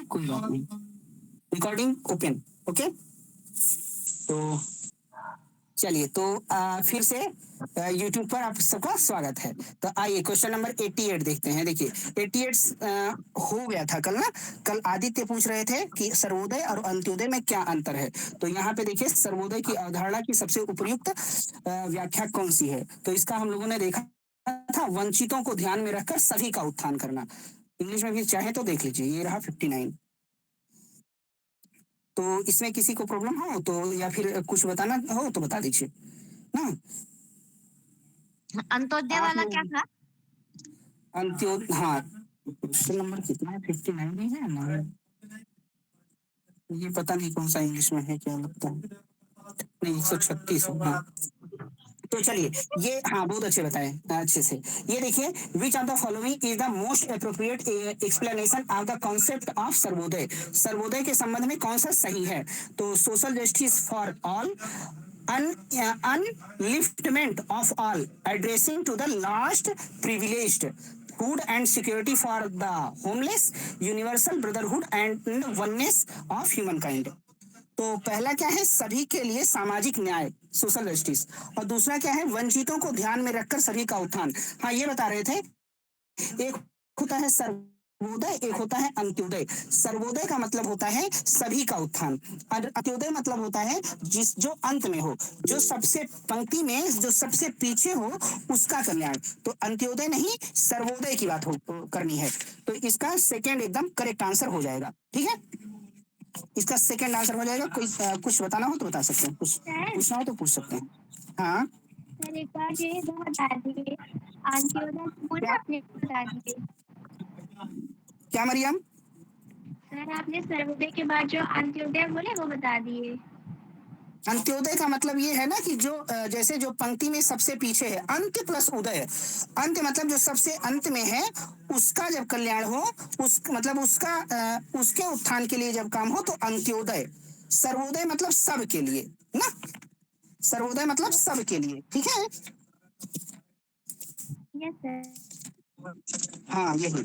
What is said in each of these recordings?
कोई बात नहीं, रिकॉर्डिंग ओपन। ओके, तो चलिए, तो फिर से यूट्यूब पर आप सबका स्वागत है। तो आइए क्वेश्चन नंबर 88 देखते हैं। देखिए 88 हो गया था कल ना। कल आदित्य पूछ रहे थे कि सर्वोदय और अंत्योदय में क्या अंतर है। तो यहाँ पे देखिए सर्वोदय की अवधारणा की सबसे उपयुक्त व्याख्या कौन सी है। तो इसका हम लोगों ने देखा था, वंचितों को ध्यान में रखकर सभी का उत्थान करना। इंग्लिश में भी चाहे तो देख लीजिए, ये रहा 59। तो इसमें किसी को प्रॉब्लम हो तो, या फिर कुछ बताना हो तो बता दीजिए ना। अंत्योदय आप वाला लोग क्या था? अंत्योदय, हाँ क्वेश्चन नंबर कितना है, 59 ही है ना। ये पता नहीं कौन सा इंग्लिश में है, क्या लगता है, नहीं 136। हाँ, तो चलिए, ये हाँ बहुत अच्छे बताए, अच्छे से। ये देखिए, which of the following is the most appropriate explanation of the concept of Sarvodaya. Sarvodaya के संबंध में कौन सा सही है। तो social justice for all, upliftment of all, addressing to the last privileged, food and security for the homeless, universal brotherhood and oneness of humankind। तो पहला क्या है, सभी के लिए सामाजिक न्याय, सोशल जस्टिस। और दूसरा क्या है, वंचितों को ध्यान में रखकर सभी का उत्थान। हाँ, ये बता रहे थे, एक होता है सर्वोदय, एक होता है अंत्योदय। सर्वोदय का मतलब होता है सभी का उत्थान, और अंत्योदय मतलब होता है जो अंत में हो, जो सबसे पंक्ति में जो सबसे पीछे हो उसका कल्याण। तो अंत्योदय नहीं, सर्वोदय की बात करनी है। तो इसका सेकेंड एकदम करेक्ट आंसर हो जाएगा। ठीक है, इसका सेकेंड आंसर हो जाएगा। कोई कुछ बताना हो तो बता सकते हैं, कुछ पूछना हो तो पूछ सकते हैं। हाँ, सर एक बार ये दो बता दिए, अंत्योदय पूरा आपने बता दिए। क्या मरियम? सर आपने सर्वोदय के बाद जो अंत्योदय बोले वो बता दिए। अंत्योदय का मतलब ये है ना कि जो जैसे जो पंक्ति में सबसे पीछे है, अंत्य प्लस उदय। अंत्य मतलब जो सबसे अंत में है उसका जब कल्याण हो, उस मतलब उसके उत्थान के लिए जब काम हो तो अंत्योदय। सर्वोदय मतलब सब के लिए ना, सर्वोदय मतलब सब के लिए। ठीक है, यस सर। हाँ यही।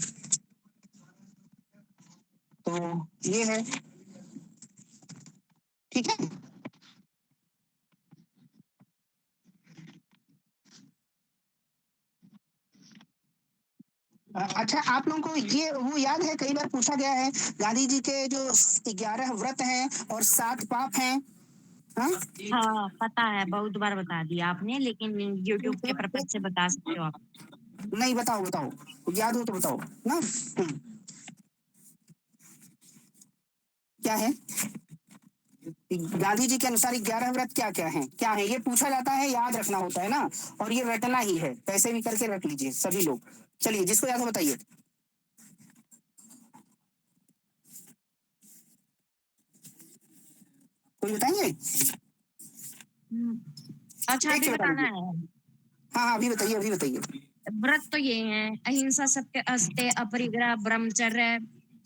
तो ये है, ठीक है। अच्छा, आप लोगों को ये वो याद है, कई बार पूछा गया है, गांधी जी के जो 11 व्रत हैं और 7 पाप हैं। हाँ, हाँ पता है, बहुत बार बता दिया आपने, लेकिन यूट्यूब के पर्पज से बता सकते हो आप। नहीं, बताओ बताओ, याद हो तो बताओ ना। क्या है, गांधी जी के अनुसार 11 व्रत क्या क्या है, क्या है, ये पूछा जाता है, याद रखना होता है ना। और ये रटना ही है, पैसे भी करके रख लीजिए सभी लोग। चलिए, जिसको याद हो बताइए। कोई बताएंगे? अच्छा एक अभी से बता बताना दीजिए। है। हाँ हाँ, अभी बताइए, अभी बताइए। व्रत तो ये है, अहिंसा, सत्य, अस्त्य, अपरिग्रह, ब्रह्मचर्य,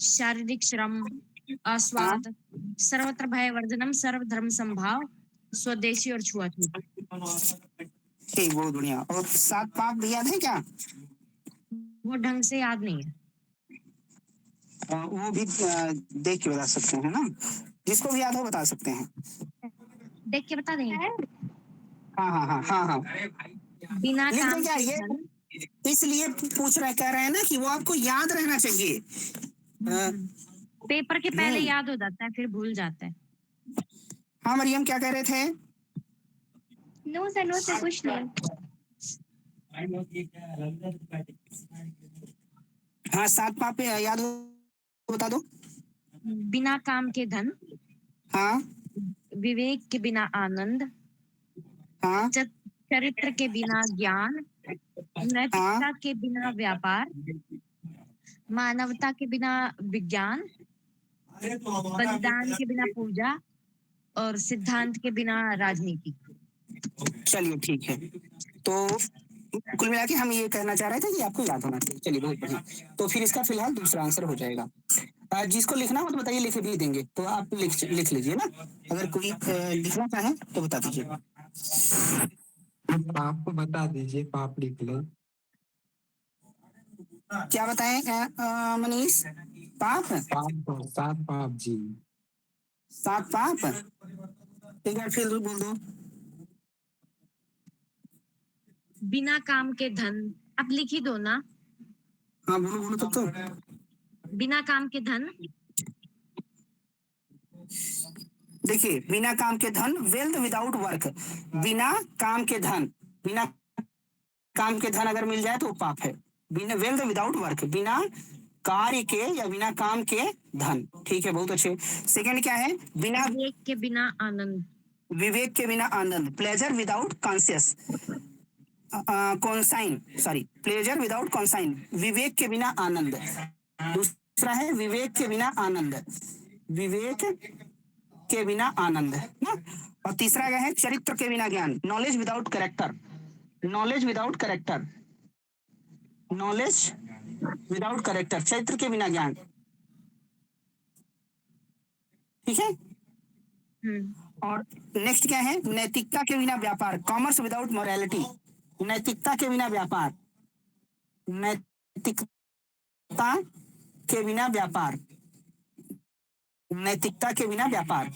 शारीरिक श्रम, हाँ, अस्वाद, सर्वत्र भय वर्जनम, सर्वधर्म संभाव, स्वदेशी और छुआछूत। ठीक, बहुत बढ़िया। और 7 पाप भी याद है क्या? वो ढंग से याद नहीं है। वो भी देख के बता सकते हैं ना, जिसको भी याद हो बता सकते हैं। देख के बता देंगे। हाँ हाँ हाँ हाँ हाँ, बिना लिख काम दें क्या के ये? धन। इसलिए पूछ रहे, कह रहे हैं ना कि वो आपको याद रहना चाहिए। अ, पेपर के पहले हम्म, याद हो जाता है, फिर भूल जाता है। हाँ मरियम, क्या कह रहे थे? नो सर, नो सर, कुछ नहीं। हाँ, 7 पाप याद हो बता दो। बिना काम के धन, हाँ विवेक के बिना आनंद, हाँ चरित्र के बिना ज्ञान, हाँ नैतिकता के बिना व्यापार, मानवता के बिना विज्ञान, बलिदान के बिना पूजा, और सिद्धांत के बिना राजनीति। चलिए ठीक है। तो कुल मिला के हम ये कहना चाह रहे थे कि आपको याद होना चाहिए। चलिए, बहुत बढ़िया। तो फिर इसका फिलहाल दूसरा आंसर हो जाएगा। जिसको लिखना हो तो बताइए, लिख भी देंगे, तो आप लिख लीजिए ना। अगर कोई लिखना चाहे तो बता दीजिए। पाप को बता दीजिए, पाप लिख लो। क्या बताएं मनीष? पाप, सात पाप जी। 7 पाप। एक बार फिर बोल दो। बिना काम के धन, आप लिख ही दो ना। हाँ बोलो बोलो तब तो। बिना काम के धन, देखिए, बिना काम के धन, वेल्थ विदाउट वर्क। बिना काम के धन, बिना काम के धन अगर मिल जाए तो वो पाप है। बिना वेल्थ विदाउट वर्क, बिना कार्य के या बिना काम के धन। ठीक है, बहुत अच्छे। सेकंड क्या है? बिना विवेक के बिना आनंद, विवेक के बिना आनंद, pleasure without conscious conscience, sorry, pleasure without conscience, विवेक के बिना आनंद। दूसरा है विवेक के बिना आनंद, विवेक के बिना आनंद ना। और तीसरा क्या है? चरित्र के बिना ज्ञान, knowledge without character, knowledge without character, knowledge without character, चरित्र के बिना ज्ञान। ठीक है। और नेक्स्ट क्या है? नैतिकता के बिना व्यापार, कॉमर्स विदाउट मोरालिटी, नैतिकता के बिना व्यापार, नैतिकता के बिना व्यापार, नैतिकता के बिना व्यापार।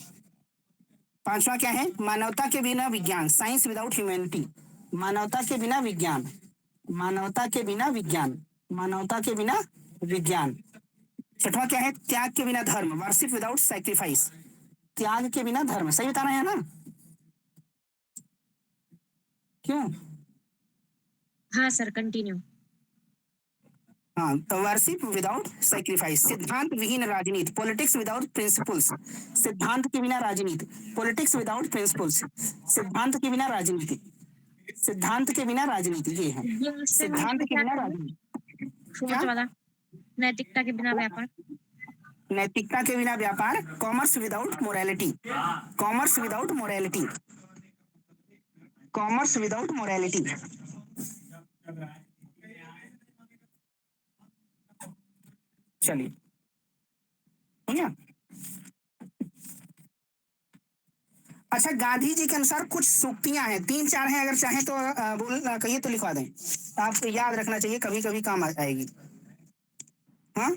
पांचवा क्या है? मानवता के बिना विज्ञान, साइंस विदाउट ह्यूमैनिटी, मानवता के बिना विज्ञान, मानवता के बिना विज्ञान, मानवता के बिना विज्ञान। छठवां क्या है? त्याग के बिना धर्म, वर्शिप विदाउट सैक्रिफाइस, त्याग के बिना धर्म। सही बताना है ना? क्यों? हाँ सर, कंटिन्यू। हाँ, वर्शिप विदाउट सैक्रिफाइस, सिद्धांत विहीन राजनीति, पॉलिटिक्स विदाउट प्रिंसिपल्स, सिद्धांत के बिना राजनीति, पॉलिटिक्स विदाउट प्रिंसिपल्स, सिद्धांत के बिना राजनीति, सिद्धांत के बिना राजनीति, ये है सिद्धांत के बिना राजनीति। फोर्थ वाला, नैतिकता के बिना व्यापार, नैतिकता के बिना व्यापार, commerce without morality, commerce without morality, commerce without morality. चलिए, हो गया। अच्छा, गांधी जी के अनुसार कुछ सूक्तियां हैं, 3-4 हैं, अगर चाहें तो कहिए तो लिखवा दें। आपको याद रखना चाहिए, कभी कभी काम आएगी। हाँ,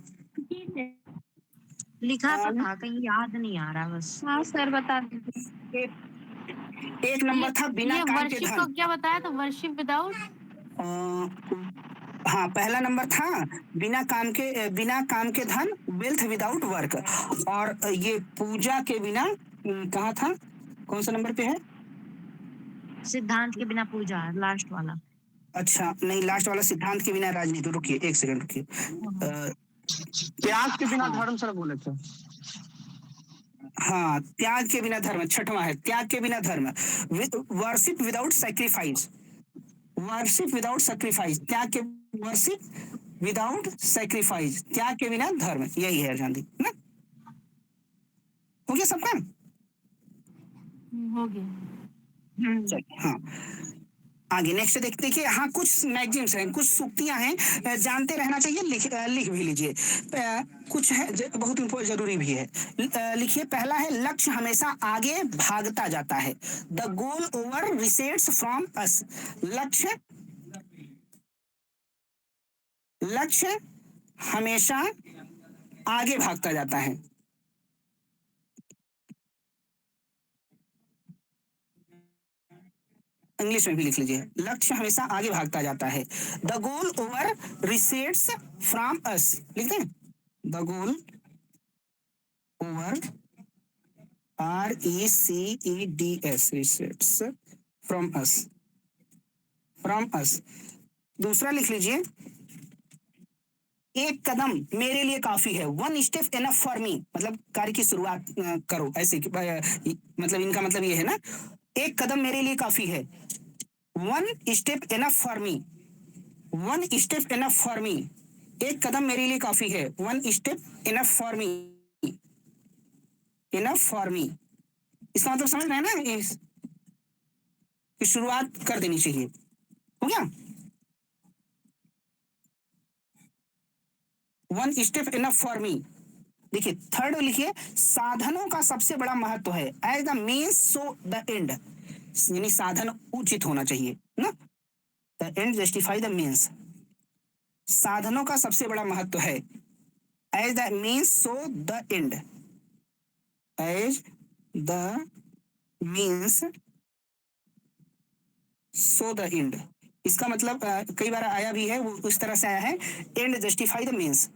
लिखा तो था, कहीं याद नहीं आ रहा बस। हाँ सर, बता दीजिए। एक नंबर था बिना काम के वर्शिप धन। को क्या बताया था? वर्शिप विदाउट, हाँ, पहला नंबर था बिना काम के धन, वेल्थ विदाउट वर्क। और ये पूजा के बिना, कहाँ था? कौन सा नंबर पे है? सिद्धांत के बिना पूजा, लास्ट वाला। अच्छा नहीं, लास्ट वाला सिद्धांत के बिना राजनीति। रुकिए एक सेकंड, रुकिए। त्याग के बिना धर्म, सर बोले थे। हाँ, त्याग के बिना धर्म, छठवां है त्याग के बिना धर्म, worship without sacrifice, worship without sacrifice, त्याग के, वर्शिप विदाउट सैक्रिफाइस, त्याग के बिना धर्म। यही है गांधी ना। हो गया सबका? हो गया। चलिए, हाँ, आगे नेक्स्ट देखिए। हाँ, कुछ मैगजीन्स हैं, कुछ सूक्तियां हैं, जानते रहना चाहिए, लिख भी लीजिए। कुछ है बहुत जरूरी भी है। लिखिए, पहला है, लक्ष्य हमेशा आगे भागता जाता है, the goal over receipts from us, लक्ष्य, लक्ष्य हमेशा आगे भागता जाता है। इंग्लिश में भी लिख लीजिए, लक्ष्य हमेशा आगे भागता जाता है, the goal over receipts from us. लिख दें, the goal over, RECEDS, receipts from us, from us. दूसरा लिख लीजिए, एक कदम मेरे लिए काफी है, 1 स्टेप इनफ फॉर मी, मतलब कार्य की शुरुआत करो, ऐसे मतलब इनका मतलब ये है ना, एक कदम मेरे लिए काफी है, 1 step enough for me, 1 step enough for me, एक कदम मेरे लिए काफी है, 1 step enough for me, enough for me. इसका मतलब समझ रहे हैं ना, कि शुरुआत कर देनी चाहिए। हो गया? 1 स्टेप इनफ फॉर मी। देखिए, थर्ड लिखिए, साधनों का सबसे बड़ा महत्व है, as the means so the end, यानी साधन उचित होना चाहिए ना, the end justify the means. साधनों का सबसे बड़ा महत्व है। As the means so the end. As the means so the end. इसका मतलब कई बार आया भी है, वो इस तरह से आया है, एंड जस्टिफाई द मीन्स।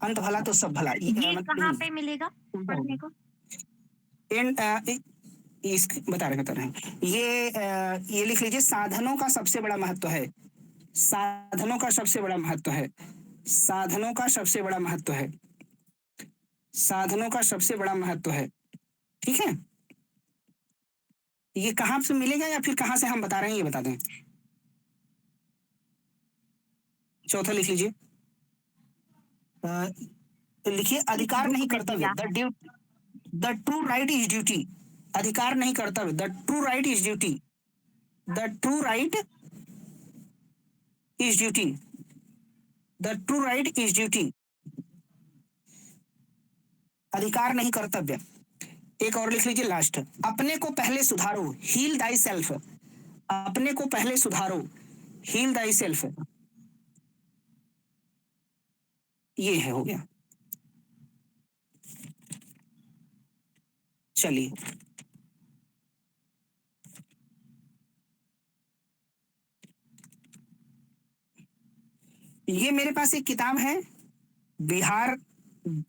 अंत भला तो सब भला। ये कहाँ पे मिलेगा पढ़ने को? एंड इस बता रहे हैं ये लिख लीजिए, साधनों का सबसे बड़ा महत्व है। साधनों का सबसे बड़ा महत्व है। साधनों का सबसे बड़ा महत्व है। साधनों का सबसे बड़ा महत्व है। ठीक है, ये कहाँ से मिलेगा या फिर कहाँ से हम बता रहे हैं ये बता दें। चौथा लिख लीजिए, लिखिए अधिकार नहीं कर्तव्य। The true right is duty. अधिकार नहीं कर्तव्य, the true right is duty. The true right is duty. The true right is duty. अधिकार नहीं कर्तव्य। एक और लिख लीजिए लास्ट, अपने को पहले सुधारो, हील दाई सेल्फ। अपने को पहले सुधारो, हील दाई सेल्फ। ये है, हो गया। चलिए, ये मेरे पास एक किताब है, बिहार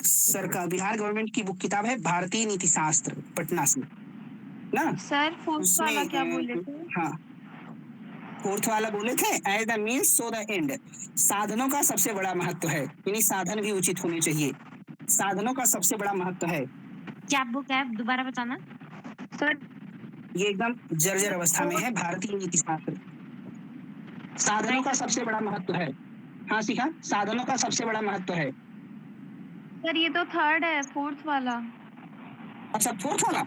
सरकार, बिहार गवर्नमेंट की बुक किताब है, भारतीय नीति शास्त्र, पटना से ना। सर फोर्थ वाला उसमें क्या बोले थे? हाँ, फोर्थ वाला बोले थे, as the means so the end. साधनों का सबसे बड़ा महत्व है, यानी साधन भी उचित होने चाहिए। साधनों का सबसे बड़ा महत्व है। क्या बुक है, दोबारा बताना। सर ये एकदम जर्जर अवस्था में है, भारतीय नीति शास्त्र। साधनों का सबसे बड़ा महत्व है। हाँ सीखा, साधनों का सबसे बड़ा महत्व है। सर ये तो थर्ड है, फोर्थ वाला। अच्छा, फोर्थ वाला,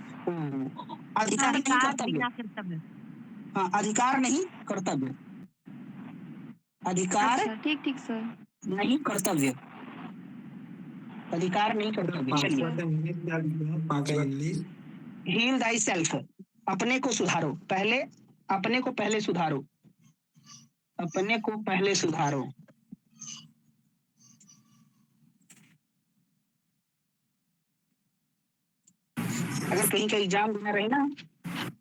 अधिकार नहीं अधिकार कर्तव्य। बिना कर्तव्य। हाँ, अधिकार नहीं कर्तव्य। अधिकार अच्छा ठीक ठीक सर। नहीं कर्तव्य। अधिकार नहीं कर्तव्य। चलिए, पांचवा इंग्लिश क्या लिखा है? पांचवा इंग्लिश हील दाई सेल्फ। अपने को सुधारो, पहले अपने को पहले सुधारो। अपने को पहले सुधारो। अगर कहीं का एग्जाम देना रहे ना,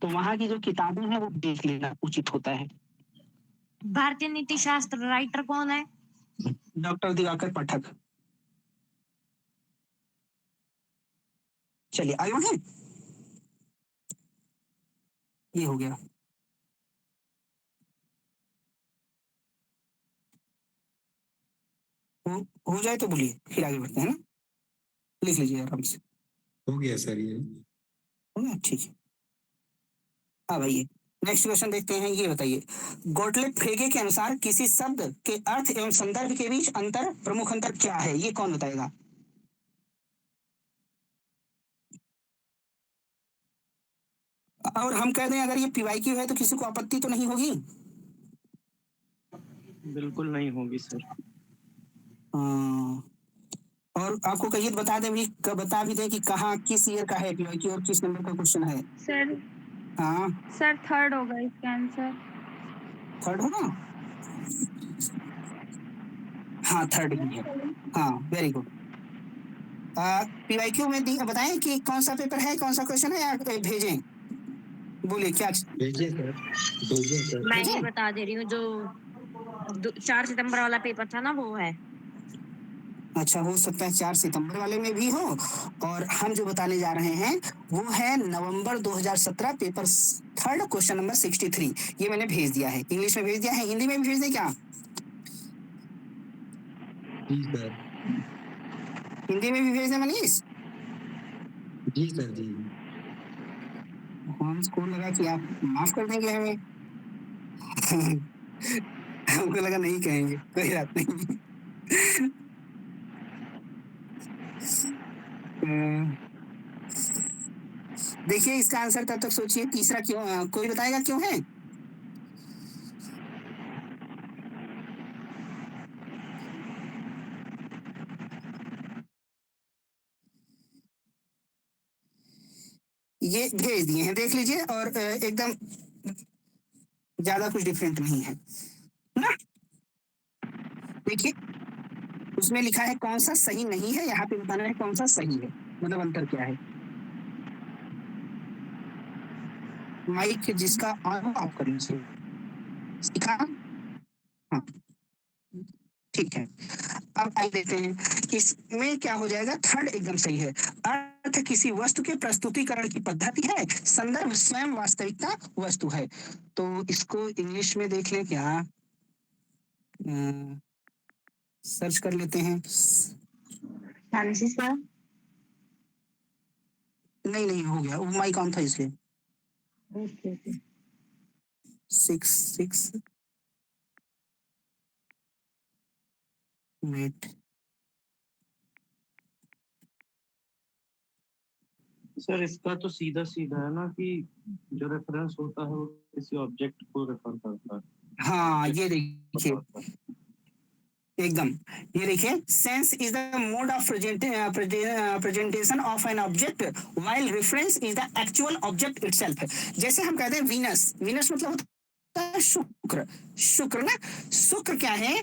तो वहां की जो किताबें हैं वो देख लेना उचित होता है। भारतीय नीति शास्त्र राइटर कौन है? डॉक्टर दिवाकर पाठक। चलिए आगे बढ़े, ये हो गया। हो जाए तो बोलिए, फिर आगे बढ़ते हैं ना। लिख लीजिए आराम से। हो गया सर ये। हो गया, ठीक है। अब आइए नेक्स्ट क्वेश्चन देखते हैं। ये बताइए, गोटलेट फ्रेगे के अनुसार किसी शब्द के अर्थ एवं संदर्भ के बीच अंतर, प्रमुख अंतर क्या है? ये कौन बताएगा? और हम कह दें अगर ये पीवाईक्यू है तो किसी को आपत्ति तो नहीं होगी? बिल्कुल नहीं होगी सर। और आपको कहिए तो बता दें भी, बता भी दें कि कहाँ किस ईयर का है पीवाईक्यू और किस नंबर का क्वेश्चन है। सर हाँ, सर थर्ड होगा इसका आंसर। थर्ड होगा। हाँ, थर्ड ही है। हाँ, वेरी गुड। पीवाईक्यू में बताएं कि कौन सा पेपर है, कौन सा क्वेश्चन है, या भेजें? बोलिए क्या। भेजिए सर, भेजिए सर। मैं ही बता दे रही हूँ, जो 4 सितंबर वाला पेपर था ना वो है। अच्छा, हो सकता है 4 सितंबर वाले में भी हो, और हम जो बताने जा रहे हैं वो है नवंबर 2017 पेपर थर्ड, क्वेश्चन नंबर 63। ये मैंने भेज दिया है, इंग्लिश में भेज दिया है, हिंदी में भी भेज दें क्या? जी सर। हिंदी में भी भेज दें मनीष? जी सर जी। हमको लगा कि आप माफ कर देंगे हमें। हमको लगा नहीं कहेंगे, कोई बात नहीं। देखिए इसका आंसर तब तक सोचिए, तीसरा क्यों, कोई बताएगा क्यों है? ये भेज दिए हैं, देख लीजिए, और एकदम ज्यादा कुछ डिफरेंट नहीं है ना। देखिए उसमें लिखा है कौन सा सही नहीं है, यहाँ पे बताना है कौन सा सही है, मतलब अंतर क्या है। माइक जिसका ऑन ऑफ कर लीजिए, सीखा। हाँ ठीक है। अब आइए देखते हैं इसमें क्या हो जाएगा। थर्ड एकदम सही है। अर्थ किसी वस्तु के प्रस्तुतिकरण की पद्धति है, संदर्भ स्वयं वास्तविकता वस्तु है। तो इसको इंग्लिश में देख लें क्या, सर्च कर लेते हैं। हाँ जी सर। नहीं नहीं हो गया, वो माइक ऑन था इसलिए। Okay okay. 6 मिनट। सर इसका तो सीधा सीधा है ना कि जो रेफरेंस होता है वो किसी ऑब्जेक्ट को रेफर करता है। हाँ ये देखिए एकदम, ये देखिए sense is the mode of presentation of an object while reference is the actual object itself. जैसे हम कहते हैं वीनस, वीनस मतलब होता है शुक्र, शुक्र ना, शुक्र क्या है,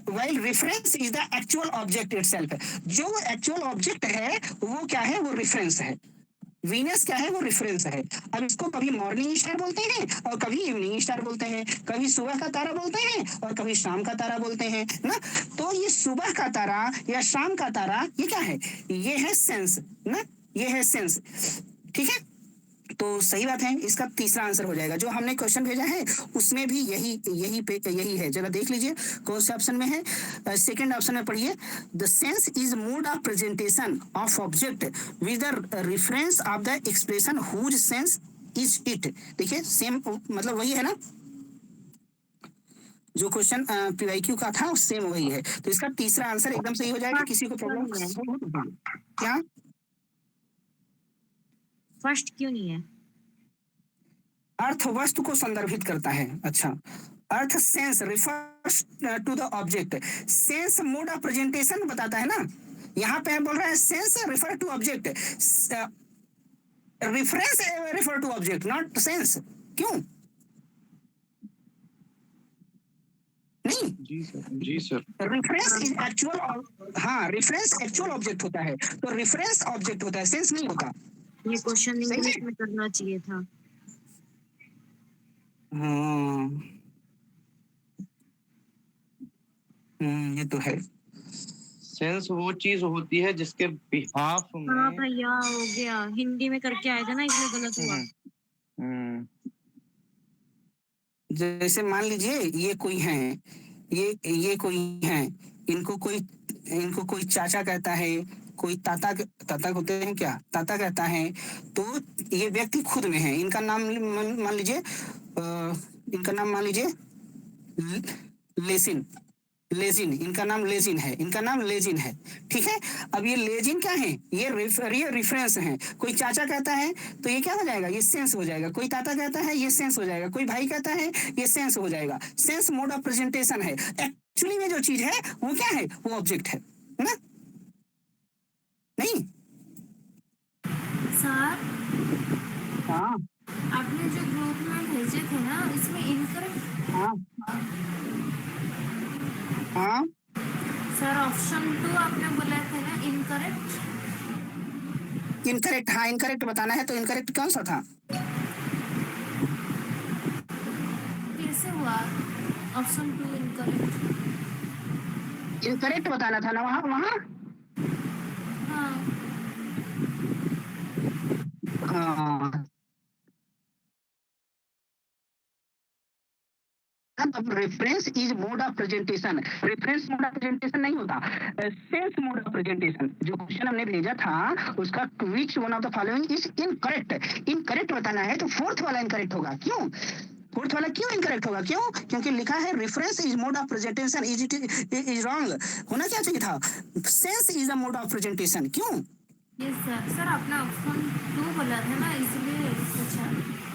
while reference is the actual object itself. जो एक्चुअल ऑब्जेक्ट है वो क्या है, वो रेफरेंस है। वीनस क्या है, वो रेफरेंस है। अब इसको कभी मॉर्निंग स्टार बोलते हैं और कभी इवनिंग स्टार बोलते हैं, कभी सुबह का तारा बोलते हैं और कभी शाम का तारा बोलते हैं ना। तो ये सुबह का तारा या शाम का तारा ये क्या है, ये है सेंस ना, ये है सेंस। ठीक है, तो सही बात है, इसका तीसरा आंसर हो जाएगा। जो हमने क्वेश्चन भेजा है उसमें भी यही है, जरा देख लीजिए कौन से ऑप्शन में है। सेकंड ऑप्शन में पढ़िए, the sense is mode of presentation of object with the reference of the expression whose sense is it. देखिए सेम मतलब वही है ना, जो क्वेश्चन पीवाईक्यू का था सेम वही है। तो इसका तीसरा आंसर एकदम सही हो जाएगा। किसी को प्रॉब्लम क्या, फर्स्ट क्यों नहीं है? अर्थ वस्तु को संदर्भित करता है। अच्छा, अर्थ sense refers to the object, sense mode of presentation बताता है ना। यहाँ पे बोल रहा है sense refer to object, reference refer to object not sense. क्यों नहीं? जी सर। रेफरेंस इज एक्चुअल, हाँ रेफरेंस एक्चुअल ऑब्जेक्ट होता है, तो रेफरेंस ऑब्जेक्ट होता है, सेंस नहीं होता। ये क्वेश्चन सही इंग्लिश है? में करना चाहिए था। ये तो है। सेंस वो चीज होती है जिसके बिहाफ हाँ में भैया हो गया, हिंदी में करके आए थे ना इसलिए गलत हुआ। जैसे मान लीजिए ये कोई हैं, ये कोई हैं, इनको कोई चाचा कहता है, कोई ताता होते हैं क्या, ताता कहता है। तो ये व्यक्ति खुद में है, इनका नाम मान लीजिए इनका नाम मान लीजिए लेसिन, लेजिन, इनका नाम लेजिन है, इनका नाम लेजिन है। ठीक है, अब ये लेजिन क्या है, ये रेफरेंस है। कोई चाचा कहता है तो ये क्या हो जाएगा, ये सेंस हो जाएगा। कोई ताता कहता है ये सेंस हो जाएगा। कोई भाई कहता है ये सेंस हो जाएगा। सेंस मोड ऑफ प्रेजेंटेशन है। एक्चुअली में जो चीज है वो क्या है, वो ऑब्जेक्ट है ना। नहीं सर हाँ आपने जो ग्रुप में भेजे थे ना इसमें इनकरेक्ट। हाँ हाँ सर ऑप्शन 2 आपने बोला था ना इनकरेक्ट। इनकरेक्ट, हाँ इनकरेक्ट बताना है। तो इनकरेक्ट कौन सा था, कैसे हुआ ऑप्शन 2 इनकरेक्ट? इनकरेक्ट बताना था ना वहाँ वहाँ। हाँ हाँ अब reference is mode of presentation, reference mode of presentation नहीं होता, सेंस मोड ऑफ प्रेजेंटेशन। जो क्वेश्चन हमने भेजा था उसका which one of the following is incorrect, incorrect बताना है। तो फोर्थ वाला इनकरेक्ट होगा। क्यों फोर्थ वाला क्यों इनकरेक्ट होगा, क्यों, क्योंकि लिखा है reference is mode of presentation, is wrong. होना क्या चाहिए था, sense is the mode of presentation. क्यों यस सर। सर आपने ऑप्शन 2 बोला था ना इसलिए पूछा।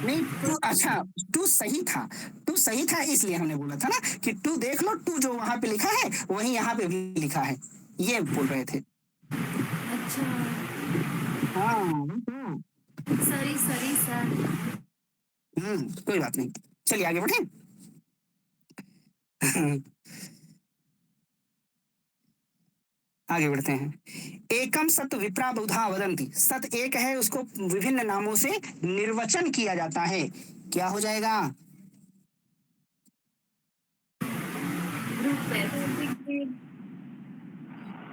नहीं टू, अच्छा टू सही था, टू सही था इसलिए हमने बोला था ना कि टू देख लो, टू जो वहां पे लिखा है वही यहाँ पे भी लिखा है, ये बोल रहे थे। अच्छा हाँ सॉरी सॉरी सर। कोई बात नहीं, चलिए आगे बढ़े। आगे बढ़ते हैं। एकम सत विप्रा बहुधा वदंती, सत एक है, उसको विभिन्न नामों से निर्वचन किया जाता है। क्या हो जाएगा?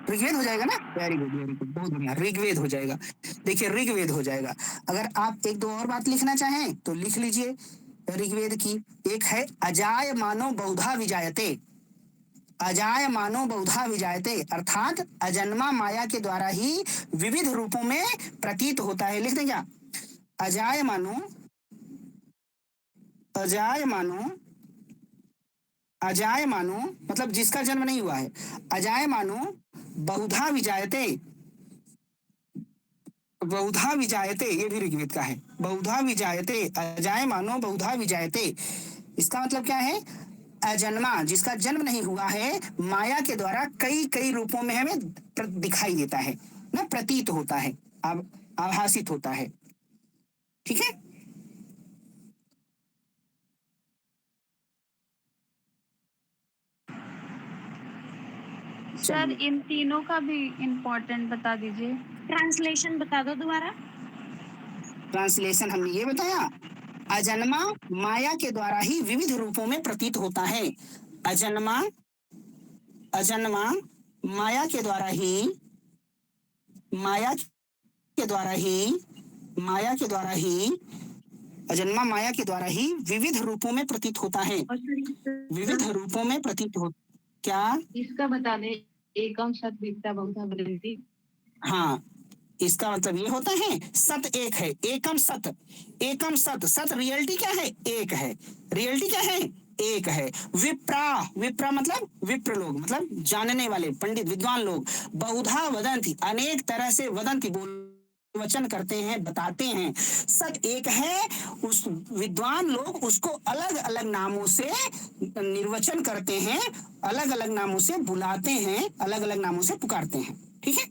ऋग्वेद हो जाएगा ना? वेरी गुड, वेरी गुड, बहुत बढ़िया, ऋग्वेद हो जाएगा। देखिए ऋग्वेद हो जाएगा। अगर आप एक दो और बात लिखना चाहें तो लिख लीजिए ऋग्वेद की। एक है अजाय मानो बहुधा विजायते, अजाय मानो बहुधा विजायते, अर्थात अजन्मा माया के द्वारा ही विविध रूपों में प्रतीत होता है। लिख दें क्या? अजाय मानो, अजाय मानो, अजाय मानो मतलब जिसका जन्म नहीं हुआ है। अजाय मानो बहुधा विजायते, बहुधा विजायते, ये भी ऋग्वेद का है। बहुधा विजायते, अजाय मानो बहुधा विजायते, इसका मतलब क्या है? अजन्मा, जिसका जन्म नहीं हुआ है, माया के द्वारा कई कई रूपों में हमें दिखाई देता है ना, प्रतीत होता है, आभासित होता है। ठीक है? सर इन तीनों का भी इम्पोर्टेंट बता दीजिए। ट्रांसलेशन बता दो दोबारा। ट्रांसलेशन हमने ये बताया, अजन्मा माया के द्वारा ही विविध रूपों में प्रतीत होता है। अजन्मा, अजन्मा माया के द्वारा ही, माया के द्वारा ही, माया के द्वारा ही, अजन्मा माया के द्वारा ही विविध रूपों में प्रतीत होता है। विविध रूपों में प्रतीत हो, क्या? इसका बता दे, एकम सत विप्रा बहुधा वदंती। हाँ, इसका मतलब ये होता है सत एक है, एकम सत, एकम सत, सत रियलिटी क्या है? एक है। रियलिटी क्या है? एक है। विप्रा, विप्रा मतलब विप्र लोग, मतलब जानने वाले, पंडित, विद्वान लोग। बहुधा वदंती, अनेक तरह से वदंती बोल वचन करते हैं, बताते हैं। सत एक है, उस विद्वान लोग उसको अलग अलग नामों से निर्वचन करते हैं, अलग अलग नामों से बुलाते हैं, अलग अलग नामों से पुकारते हैं। ठीक है?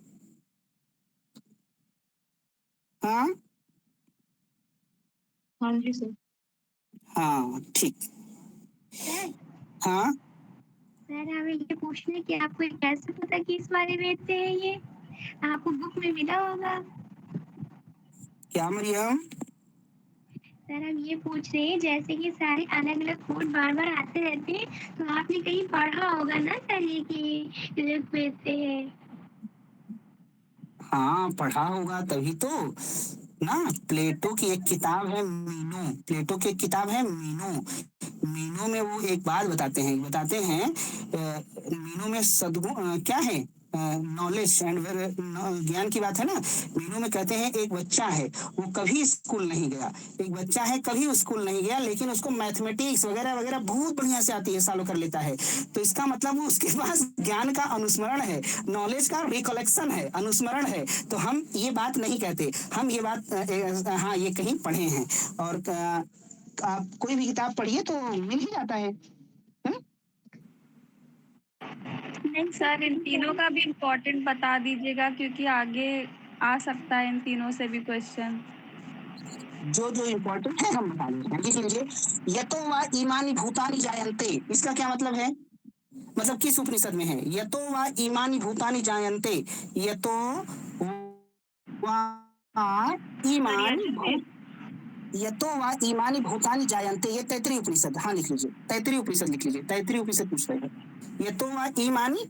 हाँ हाँ जी सर। हाँ, ठीक। सर, हाँ, सर हमें ये पूछना है कि आपको ये कैसे पता कि इस बारे में से है ये? आपको बुक में मिला होगा। क्या मरियम? सर हम ये पूछ रहे हैं, जैसे कि सारे अलग अलग कोड बार बार आते रहते हैं, तो आपने कहीं पढ़ा होगा ना सर ये कि ऋग्वेद से है? हाँ, पढ़ा होगा तभी तो ना। प्लेटो की एक किताब है मीनो, प्लेटो की एक किताब है मीनो। मीनो में वो एक बात बताते हैं, मीनो में सदगुण क्या है? नॉलेज एंड ज्ञान की बात है ना। मीनो में कहते हैं एक बच्चा है, वो कभी स्कूल नहीं गया, एक बच्चा है कभी स्कूल नहीं गया, लेकिन उसको मैथमेटिक्स वगैरह वगैरह बहुत बढ़िया से आती है, सालों कर लेता है। तो इसका मतलब वो उसके पास ज्ञान का अनुस्मरण है, नॉलेज का रिकलेक्शन है, अनुस्मरण है। तो हम ये बात नहीं कहते, हम ये बात हाँ ये कहीं पढ़े हैं। और आप कोई भी किताब पढ़िए तो मिल ही जाता है। नहीं सर, इन तीनों का भी इम्पोर्टेंट बता दीजिएगा, क्योंकि आगे आ सकता है इन तीनों से भी क्वेश्चन। जो जो इम्पोर्टेंट है हम बता देते हैं। लिख लीजिए, यतो वा ईमानी भूतानि जायन्ते, इसका क्या मतलब है? मतलब किस उपनिषद में है? यतो वा ईमानी भूतानि जायन्ते, यतो वा ईमानी यतो वा ईमानी भूतानि जायन्ते, ये तैतरीय उपनिषद। हाँ लिख लीजिए, तैतरीय उपनिषद लिख लीजिए, तैतरीय उपनिषद पूछ रहे हैं। यतो वा ईमानी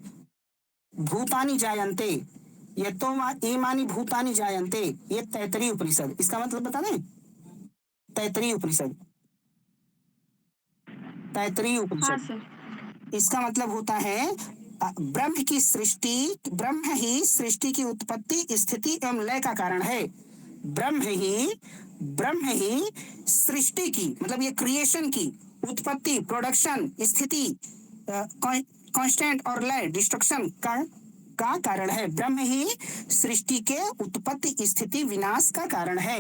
भूतानि जायन्ते, यतो वा ईमानी भूतानि जायन्ते, ये तैतरीय उपनिषद। इसका मतलब बता दें, तैतरीय उपनिषद, तैतरीय हाँ उपनिषद, सर। इसका मतलब होता है ब्रह्म की सृष्टि, ब्रह्म ही सृष्टि की उत्पत्ति, स्थिति एवं लय का कारण है। ब्रह्म ही सृष्टि की, मतलब ये क्रिएशन की, उत्पत्ति, प्रोडक्शन, स्थिति, कांस्टेंट और लय, डिस्ट्रक्शन का कारण है। ब्रह्म ही सृष्टि के उत्पत्ति, स्थिति, विनाश का कारण है।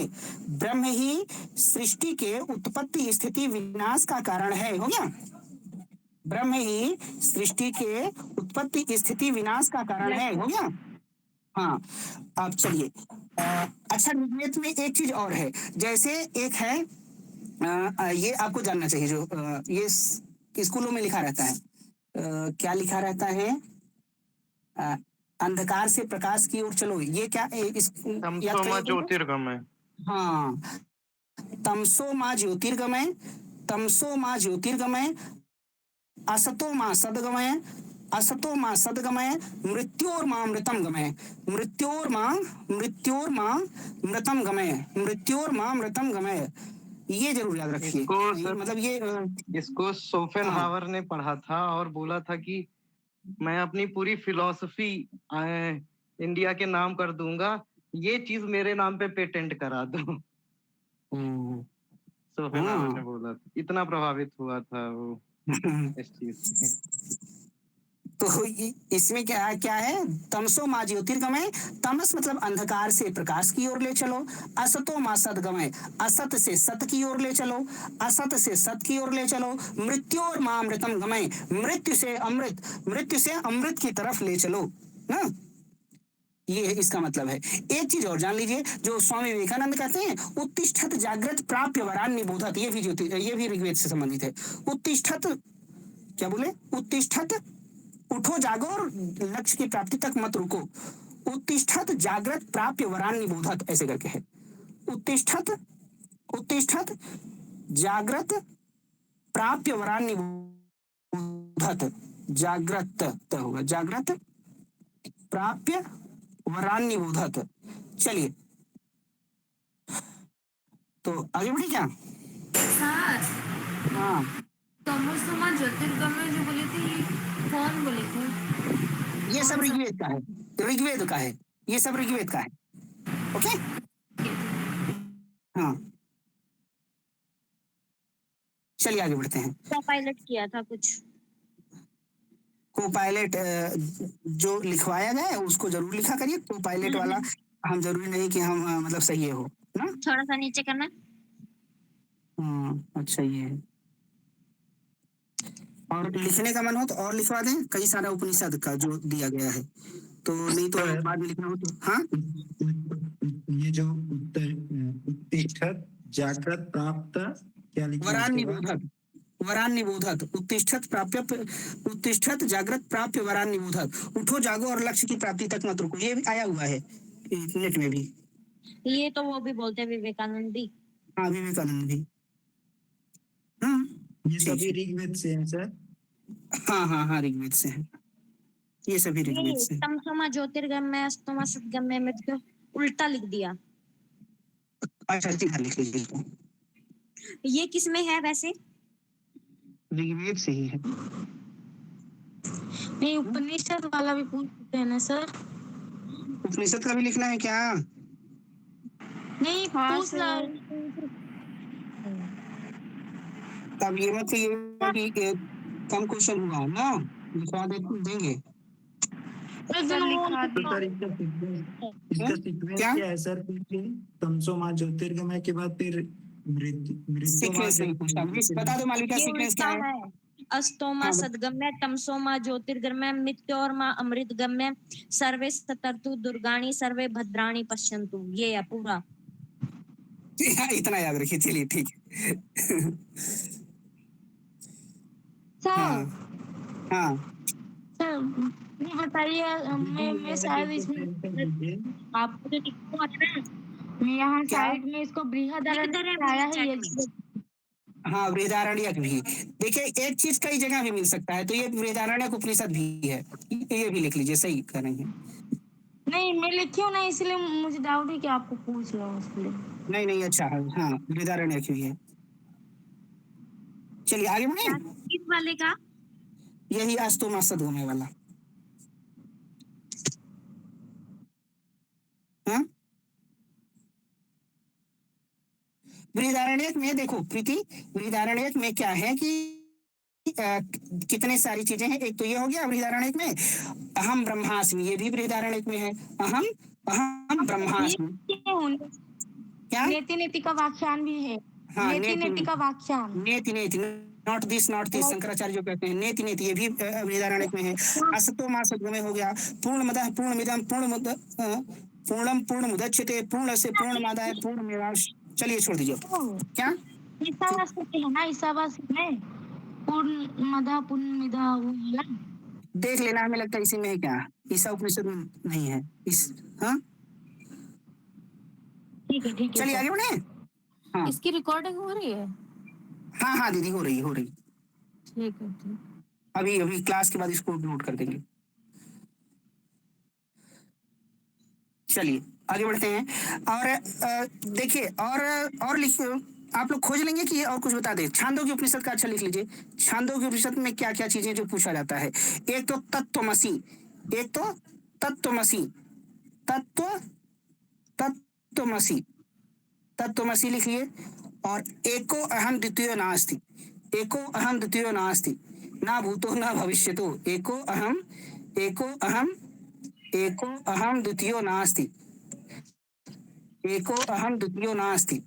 ब्रह्म ही सृष्टि के उत्पत्ति, स्थिति, विनाश का कारण है। हो गया? ब्रह्म ही सृष्टि के उत्पत्ति, स्थिति, विनाश का कारण है। हो गया? हाँ। अब चलिए, अच्छा ऋग्वेद में एक चीज और है, जैसे एक है ये आपको जानना चाहिए, जो ये स्कूलों में लिखा रहता है, क्या लिखा रहता है? अंधकार से प्रकाश की ओर चलो, ये क्या इस याद तमसो करिए मा तुमको। ज्योतिर्गमय। हाँ, तमसो माँ ज्योतिर्गमय, तमसो माँ ज्योतिर्गमय, असतो माँ सदगमय, असतो माँ सदगमय, मृत्योर माँ मृतम गमय, मृत्योर माँ मृतम गमय, मृत्योर माँ मृतम गमय। ये जरूर याद रखिए। इसको सर मतलब ये इसको हाँ सोफेनहावर ने पढ़ा था और बोला था कि मैं अपनी पूरी फिलॉसफी इंडिया के नाम कर दूंगा, ये चीज मेरे नाम पे पेटेंट करा दो। हम्म, सोफेनहावर ने हाँ बोला था, इतना प्रभावित हुआ था वो इस चीज से। तो इसमें क्या क्या है, तमसो माँ ज्योतिर्गमय, तमस मतलब अंधकार से प्रकाश की ओर ले चलो, असतो माँ सदगमय, असत से सत की ओर ले चलो, असत से सत की ओर ले चलो, मृत्योर माँ अमृतम गमय, मृत्यु से अमृत की तरफ ले चलो ना। ये इसका मतलब है। एक चीज और जान लीजिए, जो स्वामी विवेकानंद कहते हैं, उत्तिष्ठत जागृत प्राप्य वरान्य बोधत, ये भी ऋग्वेद से संबंधित है। उत्तिष्ठत, क्या बोले, उत्तिष्ठत उठो जागो और लक्ष्य की प्राप्ति तक मत रुको। उत्तिष्ठत जागृत प्राप्य वरान्य बोधत, ऐसे करके है। उत्तिष्ठत उत्तिष्ठत जागृत प्राप्य वरान्य बोधत, जागृत होगा, जागृत प्राप्य वरान्य बोधत। चलिए तो आगे बढ़े क्या। सर हाँ, तमसो माँ ज्योतिर्गमय जो बोले थे, ये कौन बोले थे? ये सब कौन सा? ऋग्वेद का है, ऋग्वेद का है, ये सब ऋग्वेद का है। ओके, हाँ चलिए आगे बढ़ते हैं। को पायलट किया था कुछ। को पायलट जो लिखवाया गया है उसको जरूर लिखा करिए। को पायलट वाला हम जरूरी नहीं कि हम मतलब सही हो ना। थोड़ा सा नीचे करना। अच्छा ये है। और लिखने का मन हो तो और लिखवा दें, कई सारा उपनिषद का जो दिया गया है, तो नहीं तो सर। बाद में लिखना हो तो। हाँ, ये जो उत्तिष्ठत जागृत प्राप्त क्या लिखा है इसके बाद? वरान्निबोधक, वरान्निबोधक, उत्तिष्ठत जागृत प्राप्य वरान्निबोधक, उठो जागो और लक्ष्य की प्राप्ति तक मत रुको, ये भी आया हुआ है नेट में भी। ये तो वो भी बोलते हैं विवेकानंद भी। हाँ, विवेकानंद भी। हाँ ये सभी ऋग्वेद से हैं सर। हाँ ऋग्वेद से है, ये सभी ऋग्वेद से। तमसोमा ज्योतिर्गमय, अस्तोमा सदगमय में तो उल्टा लिख दिया। अच्छा ठीक है, लिख लीजिए। ये किस में है वैसे? ऋग्वेद से ही है। नहीं, उपनिषद वाला भी पूछ सकते हैं ना सर? उपनिषद का भी लिखना है क्या? नहीं, हाँ पूछ ला। तब ये मत कि कम क्वेश्चन हुआ ना, लिखवा देंगे। सर लिखा तो सर इसका सीक्वेंस क्या है सर? तमसो माँ ज्योतिर्गमय के बाद फिर मृत्यु सीक्वेंस नहीं पूछा, बता दो मालिका सीक्वेंस क्या है। अस्तोमा हाँ, सदगम्य, तमसोमा ज्योतिर्गम्य, मृत्योर्मा अमृतगम्य, सर्वे सतर्तु दुर्गाणि सर्वे भद्राणि पश्यन्तु। ये है पूरा। इतना याद रखिए, चलिए ठीक है। सर हाँ सर ये बताइए, मैं शायद इसमें आपको जो लिखा है ना, मैं यहाँ क्या? साइड में इसको बृहदारण्य आया है ये। हाँ, बृहदारण्यक भी देखिए, एक चीज कई जगह भी मिल सकता है, तो ये बृहदारण्यक उपनिषद भी है, ये भी लिख लीजिए, सही कर रही है। नहीं, मैं लिखी हूँ ना, इसलिए मुझे डाउट है कि आपको पूछ लो इसलिए। नहीं अच्छा है, हाँ बृहदारण्यक भी है। चलिए आगे बढ़े। किस वाले का? यही अस्तोमा सदगमय वाला। हाँ, बृहदारण्यक में देखो प्रीति, बृहदारण्यक में क्या है कि कितने सारी चीजें हैं। एक तो ये हो गया बृहदारण्यक में, अहम ब्रह्मास्मि, ये भी बृहदारण्यक में है। अहम ब्रह्मास्मि। क्या? नेति नेति का व्याख्यान भी है। हाँ, नेति नेति का व्याख्यान। नेति नॉट दिस शंकराचार्य जो कहते हैं नेति नेति, ये भी बृहदारण्यक में है। असतो मा सदगमय हो गया। पूर्णमदः पूर्णमिदं पूर्णम पूर्णमुदच्यते, पूर्ण से पूर्णमादाय पूर्णमेवावशिष्यते। चलिए छोड़ दीजिए। क्या? ईसावासी है ना, ईसावासी में पूर्णमदः पूर्णमिदः वो है ना। देख लेना, हमें लगता है इसी में है क्या, ईसा उपनिषद में नहीं है इस। हाँ ठीक है चलिए आगे बढ़े। हाँ इसकी रिकॉर्डिंग हो रही है? हाँ हाँ दीदी, हो रही। ठीक है, ठीक। अभी अभी क्लास के बाद इसको नोट कर देंगे। चलिए आगे बढ़ते हैं। और देखिए और लिखिए, आप लोग खोज लेंगे कि और कुछ बता दे। छांदोग्य उपनिषद का अच्छा लिख लीजिए। छांदोग्य उपनिषद में क्या क्या चीजें जो पूछा जाता है। एक तो तत्त्वमसि, एक तो तत्त्वमसि, तत्त्वमसि, तत्त्वमसि लिख लिए। और एको अहम द्वितीयो नास्ति, एको अहम द्वितीयो नास्ति, ना भूतो ना भविष्यतो, एको अहम द्वितीयो नास्ति, एको अहम द्वितीयो नास्ति,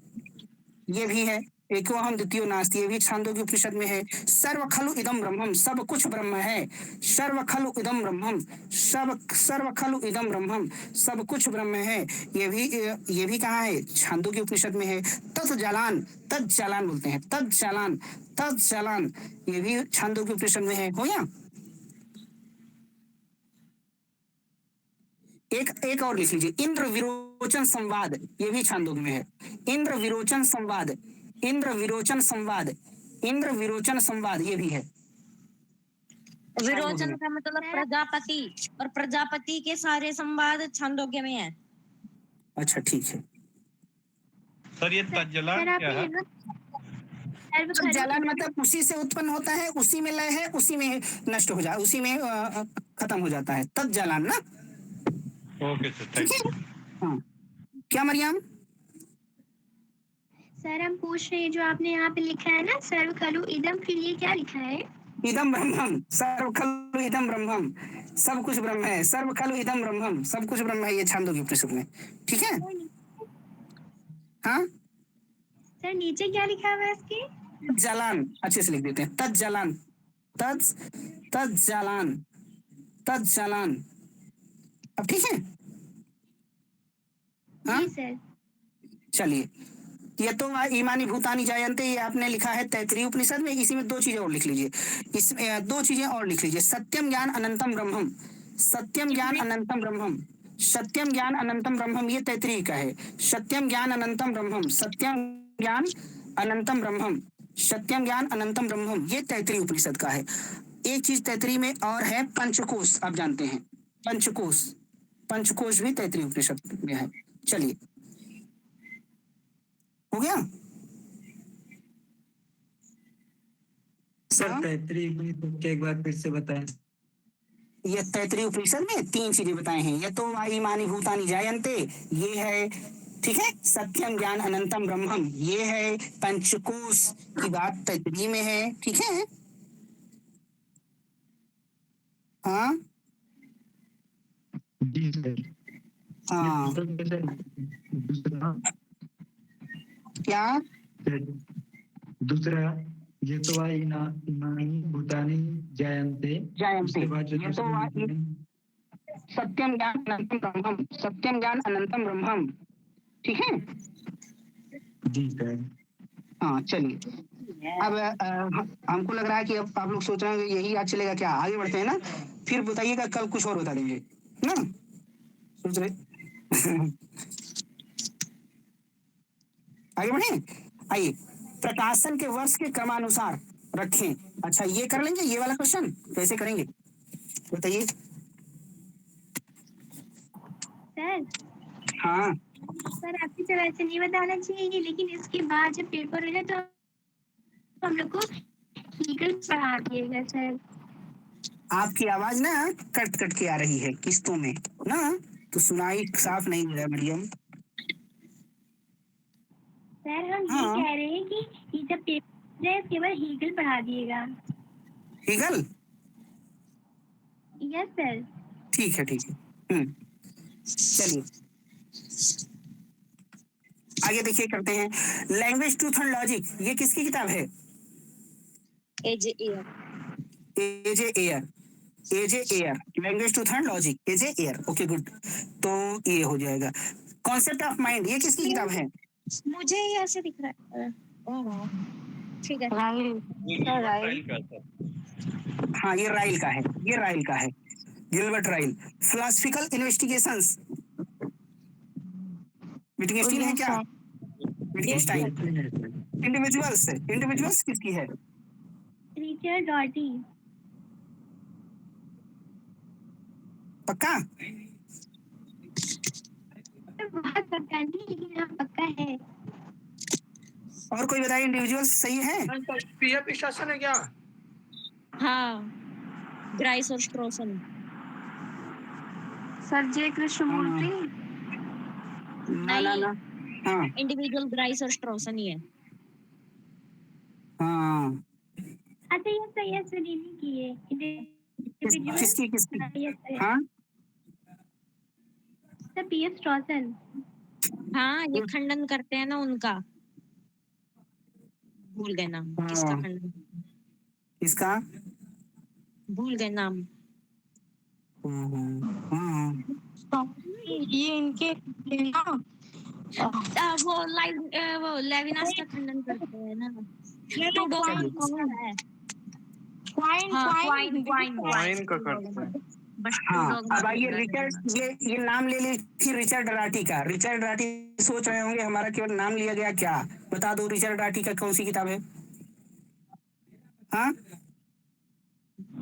ये भी है। एको अहम द्वितीयो नास्ति, ये भी छांदोग्य उपनिषद में है। सर्व खलु इदम ब्रह्मम, सब कुछ ब्रह्म है। सर्व खलु इदम ब्रह्मम, सर्व खलु इदम ब्रह्मम, सब कुछ ब्रह्म है। ये भी कहाँ है, छांदोग्य उपनिषद में है। तत् जलान बोलते हैं, तत् जलान, ये भी छांदोग्य उपनिषद में है। हो गया। एक और लिख लीजिए, इंद्र विरोचन संवाद, ये भी छांदोग्य में है। इंद्र विरोचन संवाद, ये भी है। विरोचन का मतलब प्रजापति, और प्रजापति के सारे संवाद छांदोग्य में है। अच्छा ठीक है। सर ये तज्जलान क्या है? जलान मतलब उसी से उत्पन्न होता है, उसी में लय है, उसी में नष्ट हो जाए, उसी में खत्म हो जाता है, तत् जलान ना। Okay sir, thank you. हाँ क्या मरियम? सर हम पूछ रहे हैं जो आपने यहाँ पे लिखा है ना, सर्व खलु इदम, फिर ये क्या लिखा है? इदम ब्रह्मम, सर्व खलु इदम ब्रह्मम, सब कुछ ब्रह्म है। सर्व खलु इदम ब्रह्मम, सब कुछ ब्रह्म है, ये छांदोग्य उपनिषद में। ठीक है। हाँ सर नीचे क्या लिखा हुआ है इसके? जलान, अच्छे से लिख देते हैं, तत् जलान, तत् जलान। अब ठीक है। हाँ जी सर। चलिए, ये तो ईमानी भूतानी जायन्ते, ये आपने लिखा है तैत्तिरीय उपनिषद में। इसी में दो चीजें और लिख लीजिए, इसमें दो चीजें और लिख लीजिए। सत्यम ज्ञान अनंतम ब्रह्मम, सत्यम ज्ञान अनंतम ब्रह्मम, सत्यम ज्ञान अनंतम ब्रह्मम, ये तैत्तिरीय का है। सत्यम ज्ञान अनंतम ब्रह्मम, सत्यम ज्ञान अनंतम ब्रह्मम, सत्यम ज्ञान अनंतम ब्रह्मम, ये तैत्तिरीय उपनिषद का है। एक चीज तैत्तिरीय में और है, पंचकोश, आप जानते हैं पंचकोश भी तैत्तिरीय उपनिषद में है। चलिए हो गया। सर तैत्तिरीय उपनिषद के एक बार फिर से बताएं। ये तैत्तिरीय उपनिषद में तीन चीजें बताए हैं। ये तो ईमानी भूतानी जायन्ते, ये है, ठीक है। सत्यम ज्ञान अनंतम ब्रह्मम, ये है। पंचकोश की बात तैत्तिरीय में है, ठीक है। हाँ जी सर। हाँ क्या दूसरा, ये तो ईमानी भूतानी जायन्ते, उसके बाद जो ये तो सत्यम ज्ञान अनंतम ब्रह्मम, सत्यम ज्ञान अनंतम ब्रह्मम, ठीक है। जी सर। हाँ चलिए, अब हमको लग रहा है कि अब आप लोग सोच रहे हैं यही आज चलेगा क्या, आगे बढ़ते हैं ना, फिर बताइएगा कल कुछ और बता देंगे ना, सोच रहे आगे बढ़े। आइए, प्रकाशन के वर्ष के क्रमानुसार रखें। अच्छा ये कर लेंगे, ये वाला क्वेश्चन कैसे करेंगे बताइए। सर हाँ सर आपकी तो वैसे नहीं बताना चाहिए, लेकिन इसके बाद जब पेपर होगा तो हम लोग को हीगल पढ़ा दिएगा सर। आपकी आवाज ना कट कट के आ रही है किस्तों में ना, तो सुनाई साफ नहीं दे रहा मरियम। सर हम ये हाँ। कह रहे हैं कि ये जब पेपर है इसके बाद हीगल पढ़ा दिएगा। Hegel, yes sir. ठीक है चलिए आगे देखिए, करते हैं लैंग्वेज ट्रूथ एंड लॉजिक। ये किसकी किताब है? AJ Ayer, language truth and logic, AJ Ayer, okay good. तो ये हो जाएगा। कॉन्सेप्ट ऑफ माइंड, ये किसकी किताब है? मुझे ये ऐसे दिख रहा है। ठीक है। फाइल का सर। हाँ, ये राइल का है, ये राइल का है, गिलबर्ट राइल। फिलोसफिकल इन्वेस्टिगेशंस विटगेस्टाइन है क्या? विटगेस्टाइन। इंडिविजुअल्स किसकी है? Richard Rorty. पक्का? बहुत पक्का नहीं, लेकिन हाँ पक्का है। और कोई बताइए, इंडिविजुअल्स सही है? पीएफ स्टेशन है क्या? हाँ, ग्राइस और स्ट्रोसन। सर जे कृष्णमूर्ति। ना। हाँ इंडिविजुअल ग्राइस और स्ट्रोसन ही है। हाँ, अच्छा ये सही है, सुनील की है। किसकी? हाँ सर पीएस स्ट्रॉसन। हाँ, ये खंडन करते हैं ना उनका। भूल गए नाम किसका खंडन। किसका? भूल गए नाम। ये इनके वो लेविनास का खंडन करते हैं ना। क्वाइन का करते हैं। हाँ, अब आइए रिचर्ड, ये नाम ले ली थी रिचर्ड राठी का। रिचर्ड राठी सोच रहे होंगे हमारा केवल नाम लिया गया क्या? बता दो रिचर्ड राठी का कौन सी किताब है? हाँ,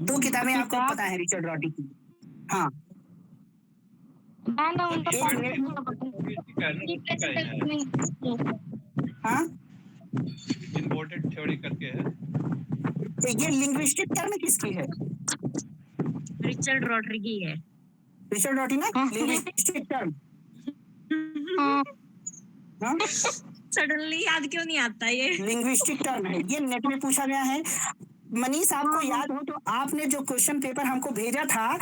2 किताबें आपको पता है रिचर्ड राठी की। हाँ, हाँ, इम्पोर्टेंट थ्योरी करके है। ये लिंग्विस्टिक टर्म किसकी है? रिचर्ड रॉड्रिगी है। रिचर्ड राठी ना, लिंग्विस्टिक टर्म। हाँ, सडनली याद क्यों नहीं आता ये? लिंग्विस्टिक टर्म है, ये नेट में पूछा गया है। मनीष, आपको याद हो तो आपने जो क्वेश्चन पेपर हमको भेजा था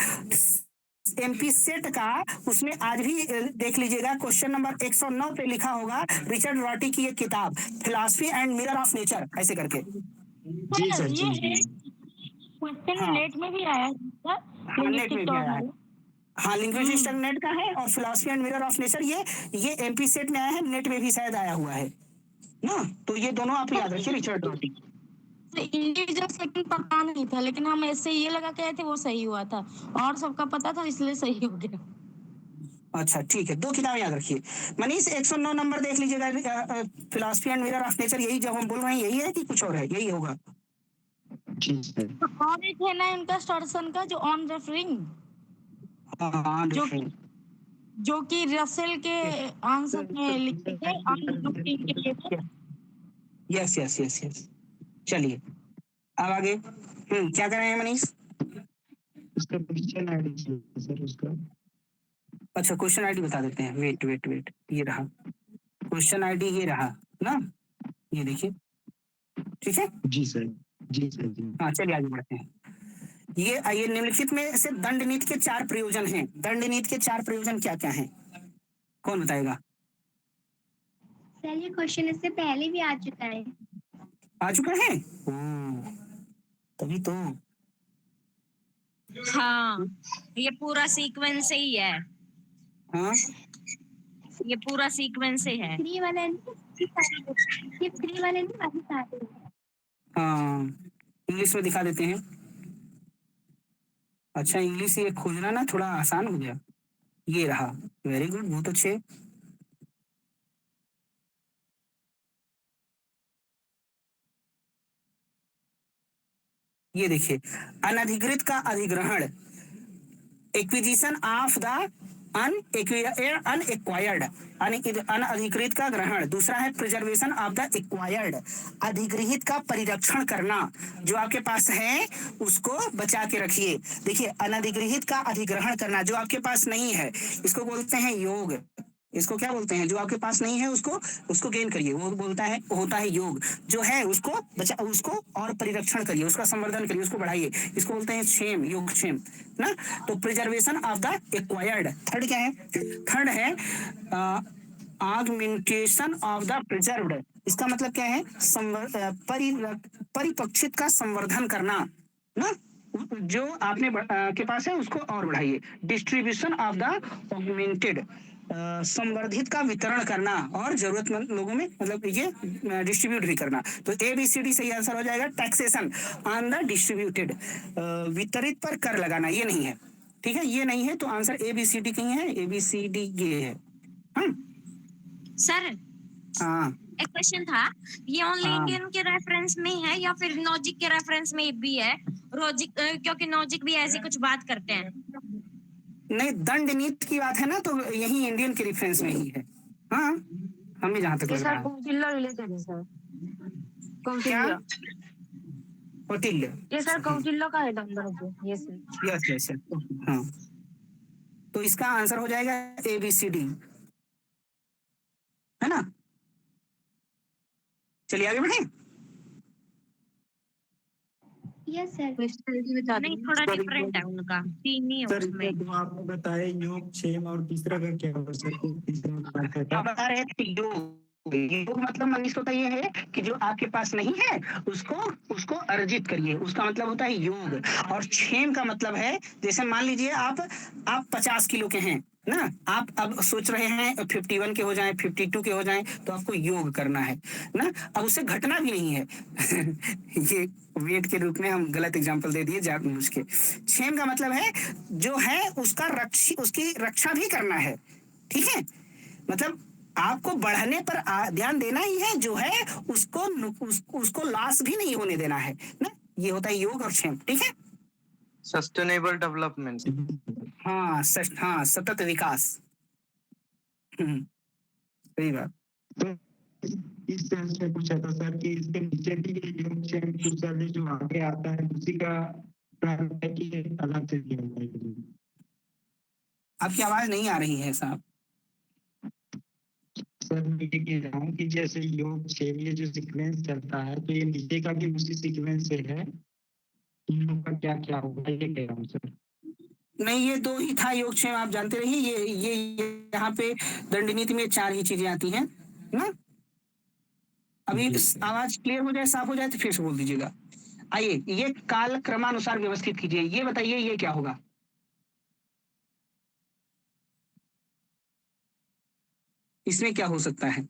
एमपी सेट का, उसमें आज भी देख लीजिएगा, क्वेश्चन नंबर 109 पे लिखा होगा रिचर्ड रॉटी की एक किताब philosophy and mirror of nature ऐसे करके। जी सर जी। क्वेश्चन नेट में भी आया हाँ, नेट में भी आया है। हाँ, लिंग्विस्टिक नेट का है और philosophy and mirror of nature ये एमपी सेट में आया है, नेट में भी शायद आया हुआ है ना। तो ये दोनों आप याद रखिए, रिचर्ड रॉटी। इंडिविजुअल सेकंड पता नहीं था, लेकिन हम ऐसे ये लगा के आए थे, वो सही हुआ था, और सबका पता था इसलिए सही हो गया। अच्छा ठीक है, 2 किताबें याद रखिए। मनीष 109 नंबर देख लीजिएगा, philosophy and mirror of nature. यही जो हम बोल रहे हैं यही है कि कुछ और है? यही होगा। और एक है ना इनका स्टर्सन का, जो ऑन रेफरिंग, जो कि रसेल के आंसर में लिखे थे। यस। चलिए अब आगे। क्या कर रहे हैं मनीष? उसका क्वेश्चन आईडी सर उसका। अच्छा, क्वेश्चन आईडी बता देते हैं। वेट, ये रहा क्वेश्चन आईडी, ये रहा ना, ये देखिए, ठीक है। जी सर जी। हाँ, चलिए आगे बढ़ते हैं। ये निम्नलिखित में से दंड नीति के 4 प्रयोजन हैं। दंड नीति के 4 प्रयोजन क्या क्या हैं? कौन बताएगा? सर ये क्वेश्चन इससे पहले भी आ चुका है। आ चुका है? तभी तो। हाँ, ये पूरा सीक्वेंस ही है। हाँ, ये पूरा सीक्वेंस ही है। 3 वाला ये 3 वाले नहीं, बाकी सारे। हाँ, इंग्लिश में दिखा देते हैं। अच्छा, इंग्लिश ये खोजना ना थोड़ा आसान हो गया। ये रहा, वेरी गुड, बहुत अच्छे। ये देखिए, अनधिकृत का अधिग्रहण, एक्विजिशन ऑफ द अनएक्वायर्ड, अनधिकृत का ग्रहण। दूसरा है प्रिजर्वेशन ऑफ द एक्वायर्ड, अधिग्रहित का परिरक्षण करना, जो आपके पास है उसको बचा के रखिए। देखिए, अनधिग्रहित का अधिग्रहण करना, जो आपके पास नहीं है, इसको बोलते हैं योग। इसको क्या बोलते हैं? जो आपके पास नहीं है उसको गेन करिए, वो होता है योग। जो है उसको और परिरक्षण करिए, उसका संवर्धन करिए, उसको बढ़ाइए। इसको बोलते हैं क्षेम, योग क्षेम ना। तो preservation of the acquired. Third क्या है? थर्ड है ऑगमेंटेशन ऑफ द प्रिजर्व्ड। इसका मतलब क्या है? परिपक्षित का संवर्धन करना ना। जो आपने के पास है उसको और बढ़ाइए। डिस्ट्रीब्यूशन ऑफ द ऑगमेंटेड संवर्धित का वितरण करना और जरूरतमंद लोगों में मतलब ये डिस्ट्रीब्यूट भी करना। तो ABCD सही आंसर हो जाएगा। टैक्सेशन ऑन द डिस्ट्रीब्यूटेड, वितरित पर कर लगाना, ये नहीं है। ठीक है, ये नहीं है तो आंसर ABCD कहीं है, ABCD ये है। सर हाँ एक क्वेश्चन था, ये ओनली हाँ। इंडियन के रेफरेंस में है या फिर नॉजिक के रेफरेंस में भी है? रोजिक क्योंकि नॉजिक भी ऐसी कुछ बात करते हैं। नहीं, दंड नीति की बात है ना, तो यही इंडियन के रेफरेंस में ही है। हाँ, हमें जहां तक लग रहा है। कौटिल्य रिलेटेड है सर। क्या? कौटिल्य, कौटिल्य। ये सर कौटिल्य का है नंबर। ये सर यस यस। हाँ, तो इसका आंसर हो जाएगा ABCD, है ना। चलिए आगे बढ़े। Yes sir. नहीं, थोड़ा डिफरेंट है उनका, तीन नहीं है सर उसमें। तो आपने बताया योग, क्षेम और तीसरा का क्या होगा सर? तीसरा का क्या था? अब बता रहे थे योग मतलब मनीष होता ये है कि जो आपके पास नहीं है उसको अर्जित करिए, उसका मतलब होता है योग। और क्षेम का मतलब है, जैसे मान लीजिए आप 50 किलो के हैं ना, आप अब सोच रहे हैं 51 के हो जाएं, 52 के हो जाएं, तो आपको योग करना है ना। अब उससे घटना भी नहीं है ये वेट के रूप में हम गलत एग्जांपल दे दिए जानबूझ के। क्षेम का मतलब है जो है उसकी रक्षा भी करना है। ठीक है, मतलब आपको बढ़ने पर ध्यान देना ही है, जो है उसको लॉस भी नहीं होने देना है ना। ये होता है योग और क्षेम। ठीक है, सस्टेनेबल डेवलपमेंट। हाँ हाँ, सतत विकास। सही बात। तो इस सेंस में पूछा था सर कि इसके नीचे भी ये योग, क्षेम, कुशल जो आगे आता है उसी का प्रारूप है कि ये अलग से दिया हुआ है? आपकी आवाज नहीं आ रही है साहब। सर मैं ये कह रहा हूँ कि जैसे योग, क्षेम ये जो सीक्वेंस चलता है, तो ये नीचे का भी उसी सीक्वेंस से है, इन लोग का क्या क्या होगा ये कह रहा हूँ सर। नहीं, ये दो ही था, योग क्षेम आप जानते रहिए। ये यहाँ पे दंड नीति में 4 ही चीजें आती हैं ना। अभी आवाज क्लियर हो जाए, साफ हो जाए तो फिर से बोल दीजिएगा। आइए, ये काल क्रमानुसार व्यवस्थित कीजिए। ये बताइए ये क्या होगा? इसमें क्या हो सकता है?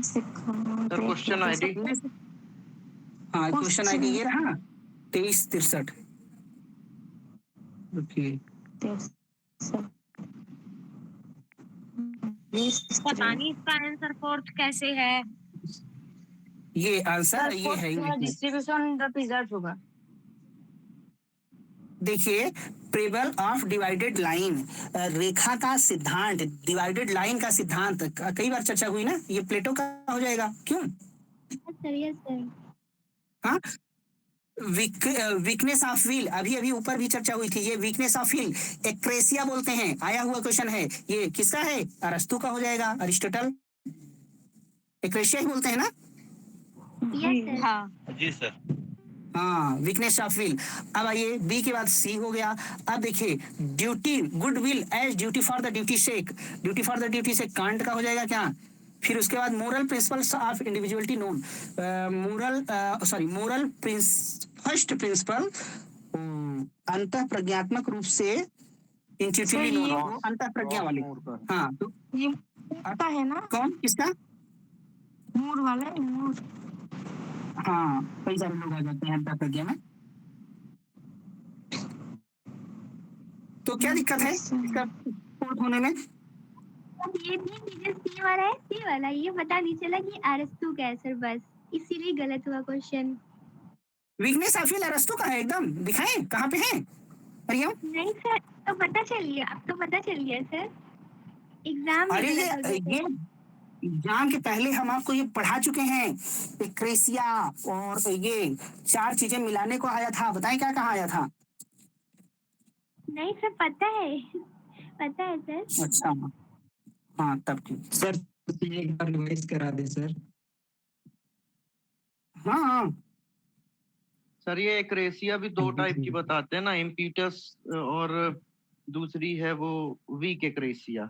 Sir question ID. हाँ, क्वेश्चन आईडी ये रहा 2363। ओके, पता नहीं इसका आंसर फोर्थ कैसे है। ये आंसर ये है। डिस्ट्रीब्यूशन द रिजल्ट होगा। देखिए, प्रेबल ऑफ डिवाइडेड लाइन, रेखा का सिद्धांत, डिवाइडेड लाइन का सिद्धांत कई बार चर्चा हुई ना। ये प्लेटो का हो जाएगा। क्यों? Yes sir. हाँ, वीकनेस ऑफ व्हील, अभी ऊपर भी चर्चा हुई थी। ये वीकनेस ऑफ व्हील एक्रेसिया बोलते हैं, आया हुआ क्वेश्चन है। ये किसका है? अरस्तु का हो जाएगा, अरिस्टोटल। एक्रेसिया ही बोलते हैं ना। Yes sir. हाँ जी सर। हाँ, वीकनेस ऑफ विल। अब आइए, बी के बाद सी हो गया। अब देखिए, duty, good will as duty for the duty sake, duty for the duty sake Kant का हो जाएगा क्या? फिर उसके बाद moral principles of individuality known, moral first principle अंत प्रज्ञात्मक रूप से इंट्यूटिवली नोन, अंत प्रज्ञा वाले। हाँ, तो ये आता है ना, कौन किसका? मूर वाले मूर। हाँ, कई सारे लोग आ जाते हैं अंत प्रज्ञा में। तो क्या दिक्कत है इसका फोर्थ होने में? ये भी सी वाला है, सी वाला ये पता नहीं चला कि अरस्तु का है सर, बस इसीलिए गलत हुआ क्वेश्चन। वीकनेस ऑफ विल अरस्तु का है एकदम। दिखाएं कहाँ पे है मरियम? नहीं सर, तो पता चल गया, अब तो पता चल गया सर, एग्जाम में अरे गलत हो गया ये सर। एग्जाम के पहले हम आपको ये पढ़ा चुके हैं। एक्रेसिया और ये 4 चीजें मिलाने को आया था। बताएं क्या कहा आया था? नहीं सर, पता है पता है सर। अच्छा, हाँ तब ठीक। सर एक बार रिवाइज करा दे सर। हाँ सर ये एक्रेसिया भी 2 टाइप की बताते हैं ना, इम्पीटस और दूसरी है वो वीक एक्रेसिया।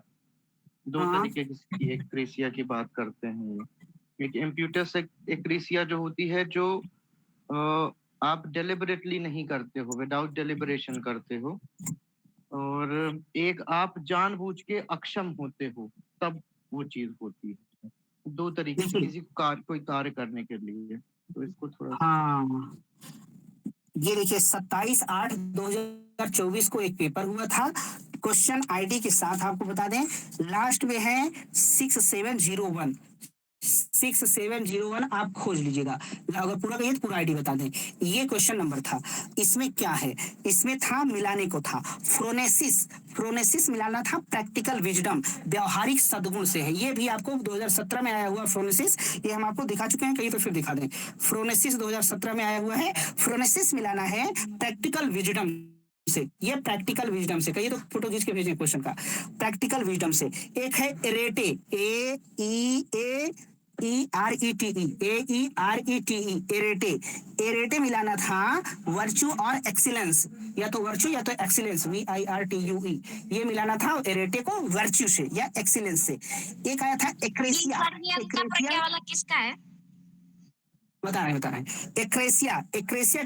2 हाँ। तरीके की एक्रेसिया की बात करते हैं ये। एक इम्प्यूटस एक्रेसिया जो होती है, जो आप डेलिबरेटली नहीं करते हो, विदाउट डेलिबरेशन करते हो, और एक आप जानबूझ के अक्षम होते हो तब वो चीज होती है। दो तरीके से देखिए। किसी कोई कार्य करने के लिए, तो इसको थोड़ा सा हाँ, ये देखिए 27/8/2024 को एक पेपर हुआ था। क्वेश्चन आईडी के साथ आपको बता दें, लास्ट में है 6701। 6701 आप खोज लीजिएगा, अगर पूरा कहिए तो पूरा आईडी बता दें। ये क्वेश्चन नंबर था। इसमें क्या है, इसमें था मिलाने को था फ्रोनेसिस। फ्रोनेसिस मिलाना था प्रैक्टिकल विजडम, व्यवहारिक सद्गुण से है। ये भी आपको 2017 में आया हुआ फ्रोनेसिस, ये हम आपको दिखा चुके हैं कहीं, तो फिर दिखा दें। फ्रोनेसिस 2017 में आया हुआ है। फ्रोनेसिस मिलाना है प्रैक्टिकल विजडम से, ये प्रैक्टिकल विजडम से, कहिए तो फोटो खींच के भेजें क्वेश्चन का। प्रैक्टिकल विजडम से एक है एरेटे, AERETE, एरेटे। एरेटे मिलाना था वर्चू और एक्सीलेंस, या तो वर्चू या तो एक्सीलेंस, VIRTUE, ये मिलाना था एरेटे को वर्चू से या एक्सीलेंस से। एक आया था एक्रेसिया। एक्रेसिया वाला किसका है? बता रहे हैं। एक्रेसिया, एक्रेसिया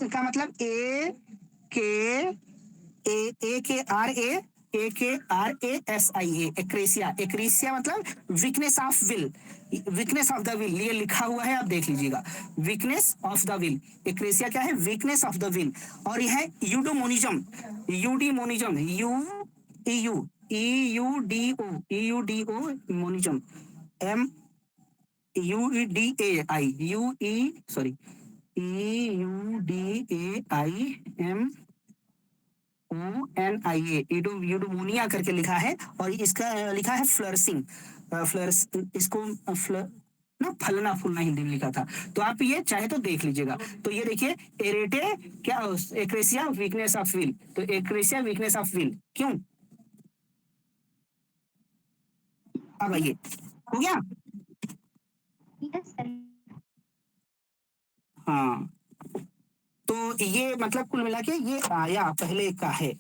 का मतलब AKRASIA, एक्रेसिया। एक्रेसिया मतलब weakness of will, weakness of the will, ये लिखा हुआ है, आप देख लीजिएगा। वीकनेस ऑफ द विल, एक्रेसिया क्या है, वीकनेस ऑफ द विल। और यह है यूडोमोनिज्म, यूडीमोनिज्म, EUDO मोनिज्म, EUDAIMONIA, यूडोमोनिया करके लिखा है। और इसका लिखा है फ्लर्सिंग, फ्लर्स, इसको ना फलना फूलना हिंदी में लिखा था। तो आप ये चाहे तो देख लीजिएगा। तो ये देखिए एरेटे क्या, एक्रेसिया वीकनेस ऑफ विल, तो एक्रेसिया वीकनेस ऑफ विल क्यों। अब आइए, हो गया। Yes sir. हाँ, तो ये मतलब कुल मिला के ये आया पहले का है।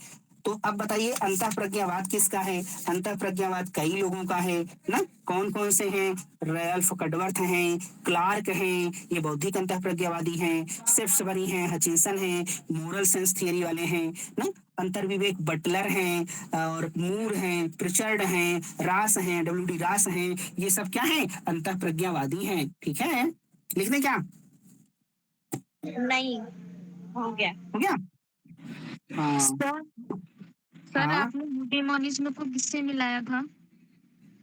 तो अब बताइए अंतःप्रज्ञावाद किसका है। अंतःप्रज्ञावाद कई लोगों का है ना, कौन कौन से हैं, रैल्फ कटवर्थ हैं, क्लार्क हैं, ये बौद्धिक अंतःप्रज्ञावादी हैं, सेफ्सबरी हैं, हचिंसन हैं, मोरल सेंस थियरी वाले हैं ना, अंतर्विवेक बटलर हैं, और मूर हैं, प्रिचर्ड हैं, रास हैं, WD रास हैं, ये सब क्या है, अंतःप्रज्ञावादी हैं। ठीक है, लिख दें क्या, नहीं, हो गया। हो गया। हाँ सर हाँ, आपने यूडेमोनिज्म को किससे मिलाया था?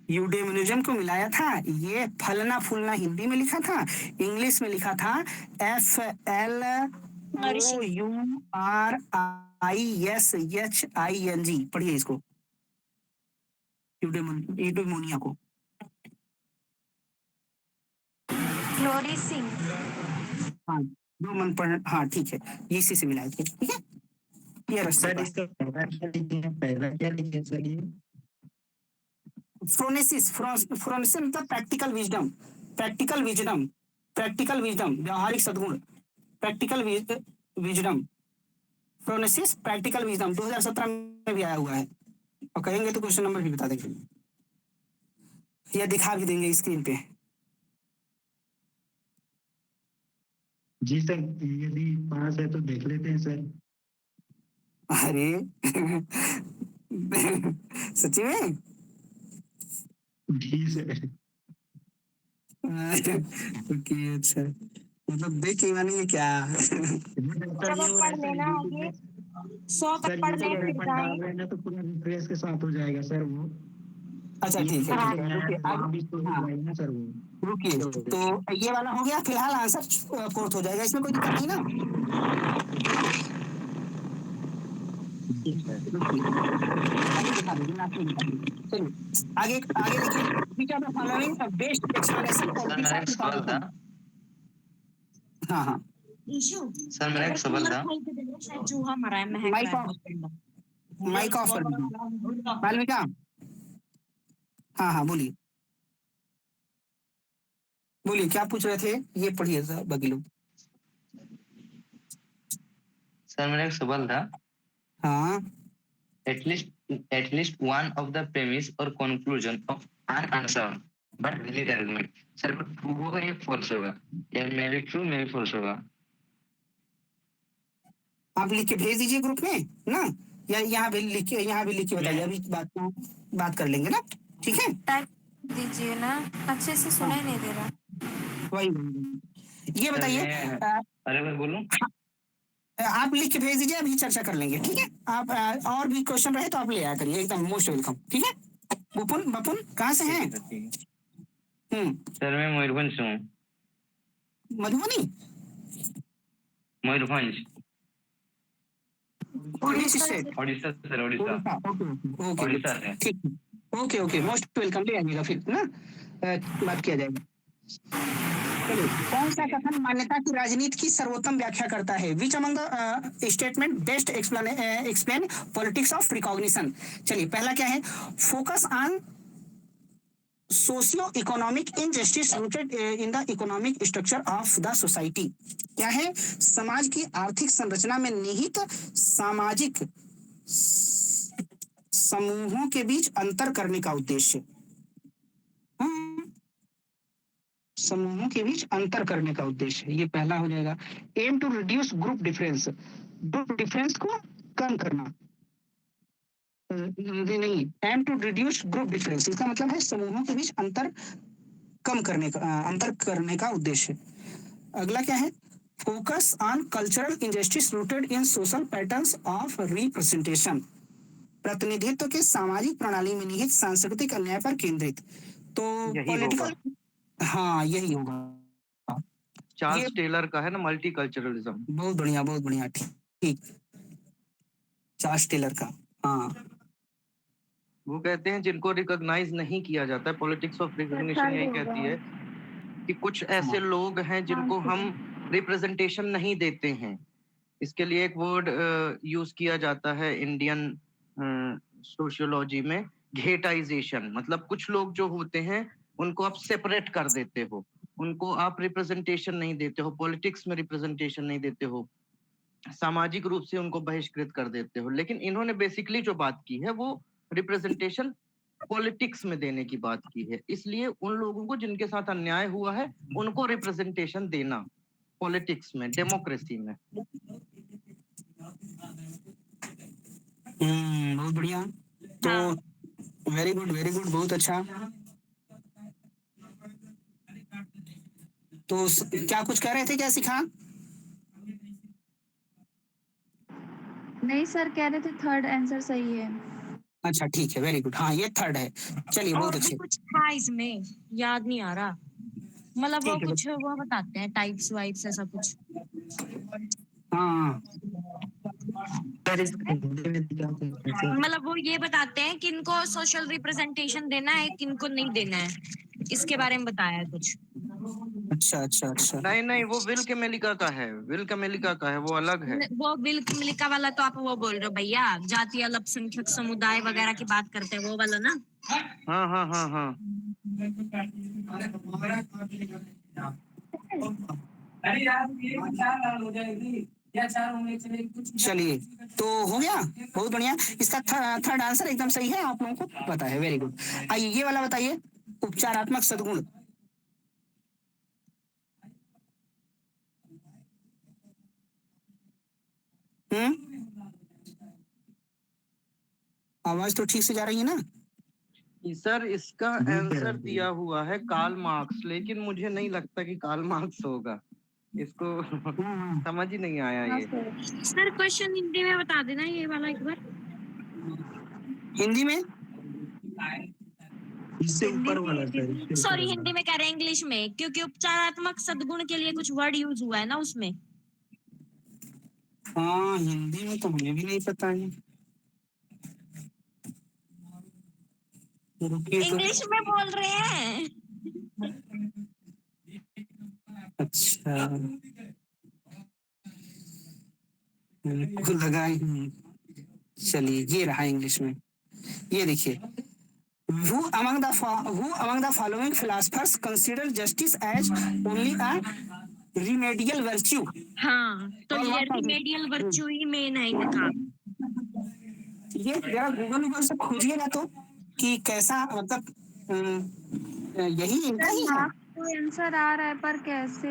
यूडेमोनिज्म को मिलाया था, ये फलना फूलना हिंदी में लिखा था, इंग्लिश में लिखा था FLOURISHING। पढ़िए इसको, यूडेमोनिया को। फ्लोरिसिंग। हाँ, जो मन पढ़, हाँ ठीक है, इसी से मिलाया था। ठीक है, ये रस्ता सर इसका पहला क्या लिखे सर ये? फ्रोनेसिस। फ्रोनेसिस मतलब practical wisdom, practical wisdom, practical wisdom, व्यवहारिक सद्गुण, practical wisdom. Phronesis practical wisdom 2017 में भी आया हुआ है, और कहेंगे तो क्वेश्चन नंबर भी बता देंगे, या दिखा भी देंगे स्क्रीन पे। जी सर, यदि पास है तो देख लेते हैं सर। अरे सच्ची में जी सर। ओके, अच्छा, मतलब देख के मानी है क्या। चलो पढ़ लेना आगे, 100 तक पढ़ ले फिर जाएं। तो पूरा रिफ्रेश के साथ हो जाएगा सर वो। अच्छा ठीक है, रुकिए सर वो। रुकिए, तो ये वाला हो गया, फिलहाल आंसर कोर्ट हो जाएगा, इसमें कोई दिक्कत नहीं ना। आगे आगे देखिए, which of the following best explanation of this article? हाँ हाँ, सर मेरा एक सवाल था। चूहा मरा है, महक माइक रहा ऑफ, है। माइक ऑफ कर दीजिए मालविका। हाँ हाँ, बोलिए बोलिए, क्या पूछ रहे थे, ये पढ़िए सर बाकी लोग। सर मेरा एक सवाल था। हाँ, at least one of the premise or conclusion of an answer but valid argument, sir वो true होगा या false होगा, या may be true may be false होगा। आप लिख के भेज दीजिए ग्रुप में ना, या यहाँ भी लिख के बताइए, अभी बात कर लेंगे ना, ठीक है। टाइप दीजिए ना, अच्छे से सुनाई नहीं दे रहा। वही ये बताइए, अरे मैं बोलूं? आप लिख के भेज दीजिए, अभी चर्चा कर लेंगे, ठीक है। आप और भी क्वेश्चन रहे तो आप ले आया करिए, एकदम मोस्ट वेलकम, ठीक है। बपुन कहाँ से हैं? सर मैं मयूरभंज से हूँ। मधुबनी? मयूरभंज, उड़ीसा। ओडिशा सर, ओडिशा। ओके ठीक, ओके मोस्ट वेलकम, ले आइएगा फिर ना, बात किया जाएगा। चलिए, कौन सा कथन मान्यता की राजनीति की सर्वोत्तम व्याख्या करता है? Which among the statement best explain politics of recognition? चलिए, पहला क्या है? Focus on socio economic injustice rooted in the economic structure of the society. क्या है? समाज की आर्थिक संरचना में निहित सामाजिक समूहों के बीच अंतर करने का उद्देश्य। समूहों के बीच अंतर करने का उद्देश्य, ये पहला हो जाएगा। Aim to reduce group difference को कम करना, नहीं, aim to reduce group difference, इसका मतलब है समूहों के बीच अंतर करने का उद्देश्य। अगला क्या है? Focus on cultural injustice rooted in social patterns of representation, प्रतिनिधित्व के सामाजिक प्रणाली में निहित सांस्कृतिक अन्याय पर केंद्रित। तो पॉलिटिकल, हाँ यही होगा। चार्ल्स टेलर का है ना, मल्टीकल्चरलिज्म। बहुत बढ़िया, ठीक, चार्ल्स टेलर का, हाँ। वो कहते हैं जिनको रिकॉग्नाइज नहीं किया जाता है, पॉलिटिक्स ऑफ रिकॉग्निशन यही कहती है कि कुछ ऐसे लोग हैं जिनको हम रिप्रेजेंटेशन नहीं देते हैं। इसके लिए एक वर्ड यूज किया जाता है इंडियन सोशियोलॉजी में, घेटाइजेशन। मतलब कुछ लोग जो होते हैं उनको आप सेपरेट कर देते हो, उनको आप रिप्रेजेंटेशन नहीं देते हो, पॉलिटिक्स में रिप्रेजेंटेशन नहीं देते हो, सामाजिक रूप से उनको बहिष्कृत कर देते हो। लेकिन इन्होंने बेसिकली जो बात की है वो रिप्रेजेंटेशन पॉलिटिक्स में देने की बात की है। इसलिए उन लोगों को जिनके साथ अन्याय हुआ है उनको रिप्रेजेंटेशन देना पॉलिटिक्स में, डेमोक्रेसी में। बहुत बढ़िया, तो वेरी गुड, बहुत अच्छा। तो क्या कुछ कह रहे थे, क्या सिखा? नहीं सर, कह रहे थे थर्ड आंसर सही है। अच्छा ठीक है, वेरी गुड, हाँ ये थर्ड है। चलिए, बहुत अच्छे। कुछ था इसमें, याद नहीं आ रहा, मतलब वो कुछ वो बताते हैं टाइप्स वाइप्स ऐसा कुछ। हाँ, मतलब वो ये बताते हैं कि इनको सोशल रिप्रेजेंटेशन देना है, किनको नहीं देना है, इसके बारे में बताया है कुछ। अच्छा। नहीं, वो विल कैमेलिका का है, वो अलग है। वो विल कैमेलिका वाला तो आप वो बोल रहे हो भैया, जातीय अल्पसंख्यक समुदाय वगैरह की बात करते हैं, वो वाला ना? हाँ। चलिए, तो हो गया, बहुत बढ़िया। इसका थर्ड आंसर एकदम सही है, आप लोगों को पता है, वेरी गुड। आइए ये वाला बताइए, उपचारात्मक सद्गुण। आवाज तो ठीक से जा रही है ना? सर इसका आंसर दिया हुआ है कार्ल मार्क्स, लेकिन मुझे नहीं लगता कि कार्ल मार्क्स होगा, इसको समझ ही नहीं आया ये। सर क्वेश्चन हिंदी में बता देना ये वाला एक बार। हिंदी में? इससे ऊपर वाला सर, सॉरी, हिंदी में कह रहे हैं, इंग्लिश में, क्योंकि उपचारात्मक सद्गुण के लिए कुछ वर्ड यूज हुआ है ना उसमें। हाँ, हिंदी में तो मुझे भी नहीं पता है। इंग्लिश में बोल रहे हैं। अच्छा, को लगा। चलिए, ये रहा इंग्लिश में, ये देखिए। Who among the following philosophers consider justice as only a remedial virtue? हाँ, तो ये remedial virtue ही मेन है इनका। ये जरा गूगल से खोजिएगा तो कि कैसा, मतलब यही इनका ही है। आंसर आ रहा है पर कैसे?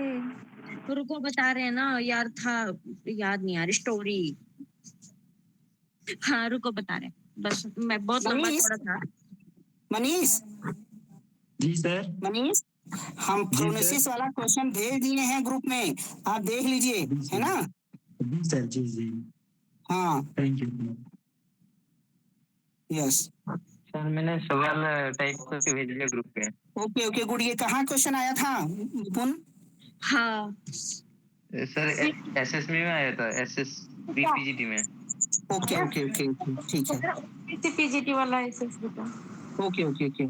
रुको बता रहे हैं ना यार, था याद नहीं यार, स्टोरी हाँ रुको बता रहे, बस मैं बहुत लंबा मनीष थोड़ा था। मनीष जी सर। मनीष हम जी, प्रोनेसिस वाला क्वेश्चन भेज दिए हैं ग्रुप में, आप देख लीजिए, जी, है ना? जी सर, जी जी, हाँ थैंक यू। यस, सर मैंने सवाल टाइप करके भेज दिया ग्रुप पे। Okay okay good. ये कहाँ क्वेश्चन आया था विपुन? हाँ सर एसएस में आया था, एसएस पीजीटी में। ओके ओके ओके ठीक है, पीजीटी वाला एसएस बता। ओके ओके ओके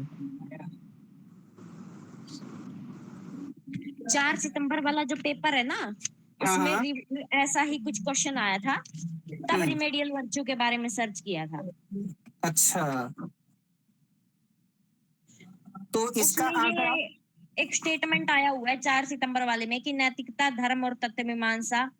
4 सितंबर वाला जो पेपर है ना, हाँ, उसमें हाँ। ऐसा ही कुछ क्वेश्चन आया था, तब रिमेडियल वर्च्यू के बारे में सर्च किया था। अच्छा, तो इसका उसमें आंसर आप ये एक स्टेटमेंट आया हुआ है 4 सितंबर वाले में कि नैतिकता, धर्म और तत्व मीमांसा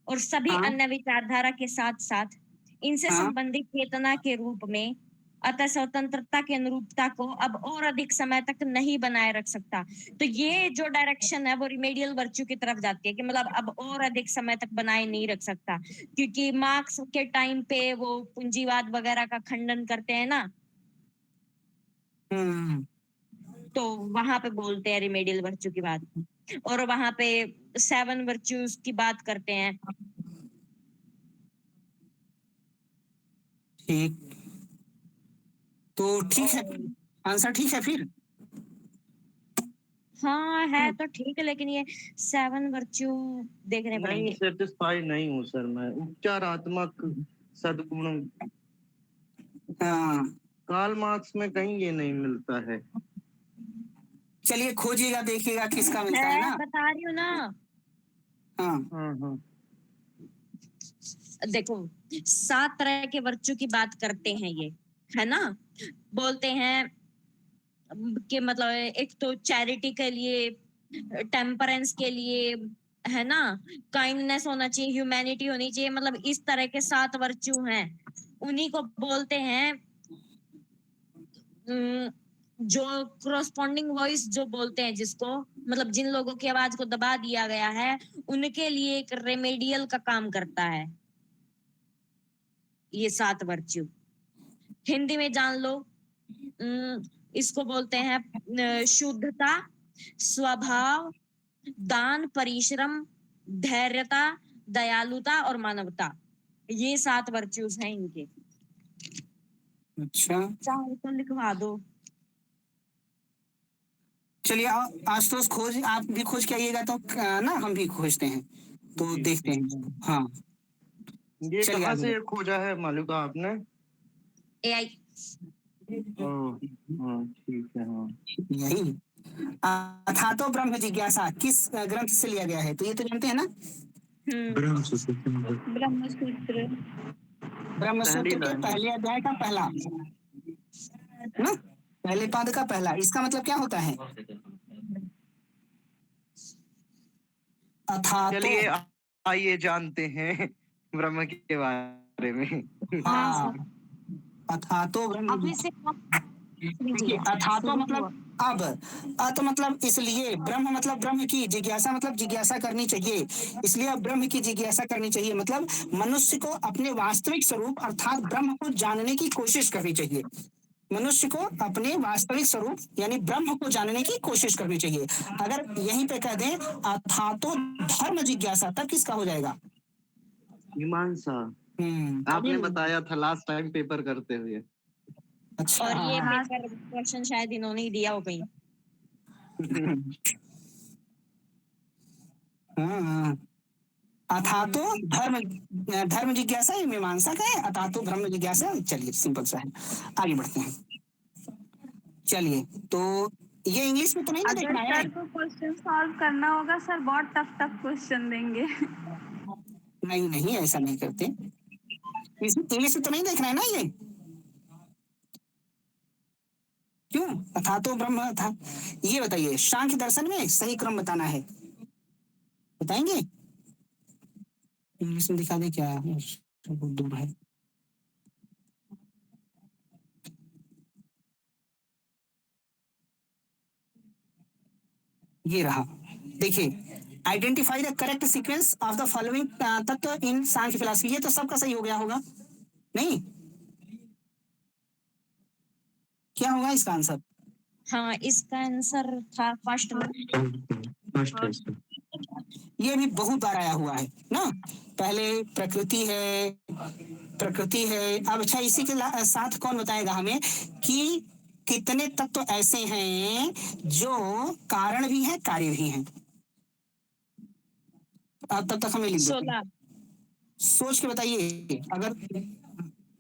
और सभी हाँ। अन्य विचारधारा के साथ साथ इनसे हाँ। संबंधित चेतना के रूप में अतः स्वतंत्रता की अनुरूपता को अब और अधिक समय तक नहीं बनाए रख सकता। तो ये जो डायरेक्शन है वो रिमेडियल वर्च्यू की तरफ जाती है कि मतलब अब और अधिक समय तक बनाए नहीं रख सकता, क्योंकि मार्क्स के टाइम पे वो पूंजीवाद वगैरह का खंडन करते हैं ना, तो वहां पे बोलते हैं रिमेडियल वर्च्यू की बात, और वहां पे 7 वर्च्यूज की बात करते हैं। ठीक, तो ठीक है, आंसर ठीक है फिर। हाँ है तो ठीक है, लेकिन ये 7 वर्च्यू देखने नहीं पड़ेंगे। सेटिस्फाई नहीं हूँ सर मैं। उपचारात्मक सद्गुण हाँ कार्ल मार्क्स में कहीं ये नहीं मिलता है। चलिए खोजिएगा, देखिएगा किसका मिलता है ना। बता रही हूँ ना। हाँ हाँ देखो 7 तरह के वर्च्यू की बात करते हैं ये, है ना? बोलते हैं कि मतलब एक तो चैरिटी के लिए, टेम्परेंस के लिए, है ना, काइंडनेस होना चाहिए, ह्यूमैनिटी होनी चाहिए, मतलब इस तरह के 7 वर्च्यू हैं। उन्हीं को बोलते हैं जो corresponding वॉइस जो बोलते हैं, जिसको मतलब जिन लोगों की आवाज को दबा दिया गया है उनके लिए एक रेमेडियल का काम करता है ये 7 वर्च्यू। हिंदी में जान लो, इसको बोलते हैं शुद्धता, स्वभाव, दान, परिश्रम, धैर्यता, दयालुता और मानवता। ये 7 वर्च्यूज हैं इनके। अच्छा चाहे तो लिखवा दो। चलिए आशुतोष खोज, आप भी खोज के आइएगा तो ना हम भी खोजते हैं, तो देखते हैं। हाँ ये चलिए कहाँ आगे से खोजा है मालूम का आपने? AI। हाँ ठीक है। हाँ यही अथातो ब्रह्म जिज्ञासा किस ग्रंथ से लिया गया है? तो ये तो जानते हैं ना, ब्रह्मसूत्र। ब्रह्मसूत्र। ब्रह्मसूत्र के पहले अध्याय का पहला ना, पहले पद का पहला। इसका मतलब क्या होता है? अथातो, चलिए आइए जानते हैं ब्रह्म के बारे में। हाँ अथातो ब्रह्म। अभी से देखिए अथातो मतलब अब, अत मतलब इसलिए, ब्रह्म मतलब ब्रह्म की, जिज्ञासा मतलब जिज्ञासा करनी चाहिए, इसलिए अब ब्रह्म की जिज्ञासा करनी चाहिए। मतलब मनुष्य को अपने वास्तविक स्वरूप अर्थात ब्रह्म को जानने की कोशिश करनी चाहिए। मनुष्य को अपने वास्तविक स्वरूप यानी ब्रह्म को जानने की कोशिश करनी चाहिए। अगर यहीं पे कह दें अथातो धर्म जिज्ञासा, तब किसका हो जाएगा? मीमांसा। आपने बताया था लास्ट टाइम पेपर करते हुए। अच्छा और ये पेपर क्वेश्चन शायद इन्होंने ही दिया हो कहीं। हाँ अथातो धर्म जिज्ञासा, ये मीमांसा का है। अथातो ब्रह्म जिज्ञासा, चलिए सिंपल सा है, आगे बढ़ते हैं। चलिए तो ये इंग्लिश में तो नहीं ना देखना है? सर को क्वेश्चन सॉल्व करना होगा सर, बहुत टफ क्वेश्चन देंगे। नहीं नहीं ऐसा नहीं करते, इंग्लिश में तो नहीं देखना है ना ये। क्यों? अथातो ब्रह्म था। ये बताइए सांख्य दर्शन में सही क्रम बताना है, बताएंगे? इंग्लिश में दिखा दे क्या दूर है। ये रहा, देखिए identify the correct sequence of the following तत्व इन सांख्य फिलॉसफी। ये तो सबका सही हो गया होगा नहीं? क्या होगा इसका आंसर? हाँ, इसका आंसर था फर्स्ट में। ये भी बहुत बार आया हुआ है ना। पहले प्रकृति है, अब अच्छा इसी के साथ कौन बताएगा हमें कि कितने तत्व तो ऐसे हैं जो कारण भी हैं कार्य भी हैं? तब तक हमें लिख दो, 16। सोच के बताइए। अगर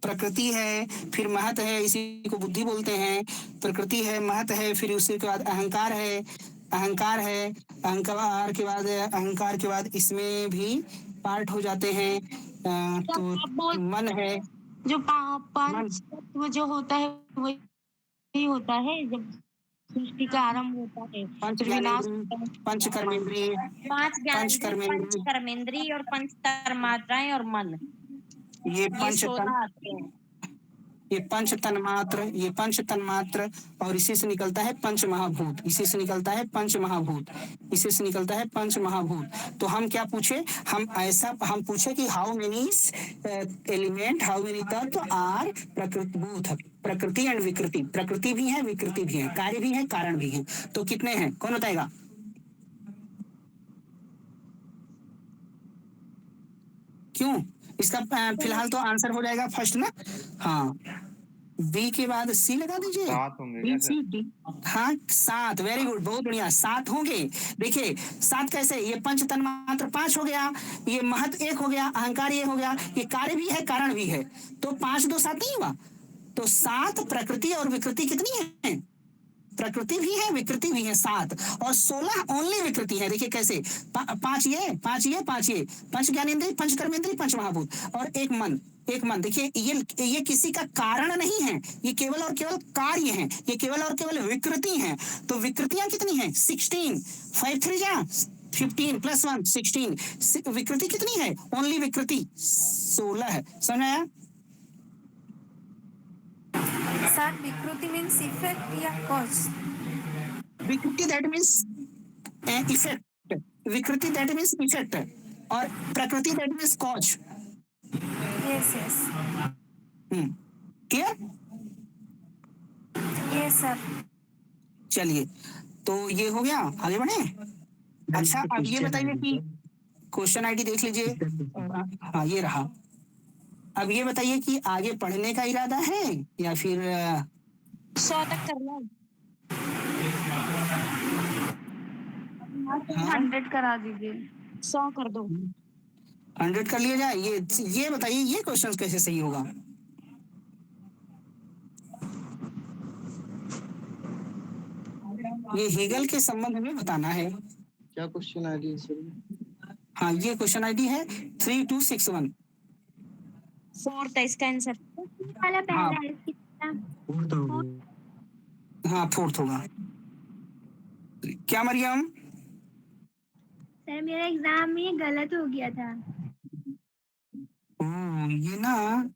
प्रकृति है, फिर महत है, इसी को बुद्धि बोलते हैं। प्रकृति है, महत है, फिर उसके बाद अहंकार है, अहंकार के बाद इसमें भी पार्ट हो जाते हैं। तो आप बोल मन है, जो पांच तत्व जो होता है वही होता है जब सृष्टि का आरंभ होता है, पंच फिर विनाश ज्ञानेंद्रिय, होता है। पंच कर्मेंद्रिय, पांच ज्ञानेंद्रिय, पंच कर्मेंद्रिय, कर्मेंद्रिय और पंच तन्मात्राएं और मन, ये ये पंच 16 आते हैं। ये पंच तन्मात्र और इसी से निकलता है पंच महाभूत, तो हम क्या पूछे? हम पूछे कि how many element, how many तत्व आर प्रकृति एंड विकृति। प्रकृति भी है, विकृति भी है, कार्य भी है, कारण भी है। तो कितने हैं, कौन बताएगा? क्यों? इसका फिलहाल तो आंसर हो जाएगा फर्स्ट ना। हाँ, बी के बाद सी लगा दीजिए। 7 होंगे क्या सर? हाँ 7, वेरी गुड, बहुत बढ़िया, 7 होंगे। देखिए 7 कैसे, ये पंच तन्मात्र 5 हो गया, ये महत 1 हो गया, अहंकार ये हो गया, ये कार्य भी है, कारण भी है, तो 5 2 7 नहीं हुआ। तो 7 प्रकृति और विकृति कितनी है? प्रकृति भी है, विकृति भी है 7, और 16 ओनली विकृति है। देखिए कैसे, 5 ये, पंच ज्ञानेंद्रिय, पंच कर्मेंद्रिय, पंच महाभूत, और एक मन। देखिए ये किसी का कारण नहीं है, ये केवल और केवल कार्य है, ये केवल और केवल विकृति है। तो विकृतियां कितनी हैं? 16, 5 3 जा 15 + 1 16। विकृति कितनी है? ओनली विकृति 16 है। समझ आया? सर विकृति मीन्स इफेक्ट या कॉज? विकृति दैट मीन्स इफेक्ट, विकृति दैट मीन्स इफेक्ट, और प्रकृति that means cause. Yes yes clear? Yes sir. चलिए, तो ये हो गया, आगे बढ़े। अच्छा अब ये बताइए कि क्वेश्चन आईडी देख लीजिए। हाँ ये रहा। अब ये बताइए कि आगे पढ़ने का इरादा है या फिर 100 तक कर लो। 100 करा दीजिए। 100 कर दो। 100 कर लिया जाए। ये बताइए ये क्वेश्चन कैसे सही होगा? ये हीगल के संबंध में बताना है। क्या क्वेश्चन आईडी है सर? हाँ ये क्वेश्चन आईडी है 3261। 4 था इसका आंसर। वाला पहला है, इसकी हाँ 4th होगा। क्या मरियम? सर मेरा एग्जाम में गलत हो गया था। ये ना,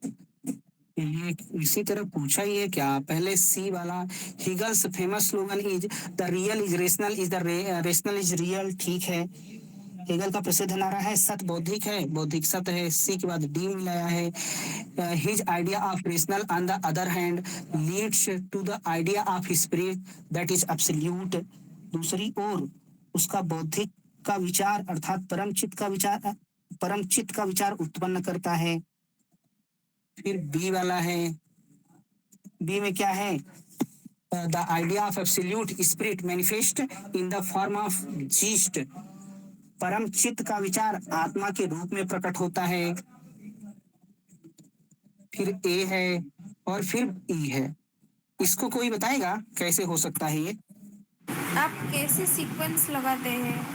ये इसी तरह पूछा ही है क्या? पहले सी वाला, Hegel's famous slogan is the real is rational, is the rational is real. ठीक है, हीगल का प्रसिद्ध नारा है सत बौद्धिक है, बौद्धिक सत्य है। सी के बाद डी मिलाया है। His idea of rational on the other hand leads to the idea of spirit that is absolute. दूसरी ओर उसका बौद्धिक का विचार अर्थात परम चित्त का विचार उत्पन्न करता है। फिर बी वाला है, बी में क्या है? The idea of absolute spirit manifest in the form of yeast. परम चित्त का विचार आत्मा के रूप में प्रकट होता है। फिर ए है और फिर ई है। इसको कोई बताएगा कैसे हो सकता है ये? आप कैसे सीक्वेंस लगाते हैं?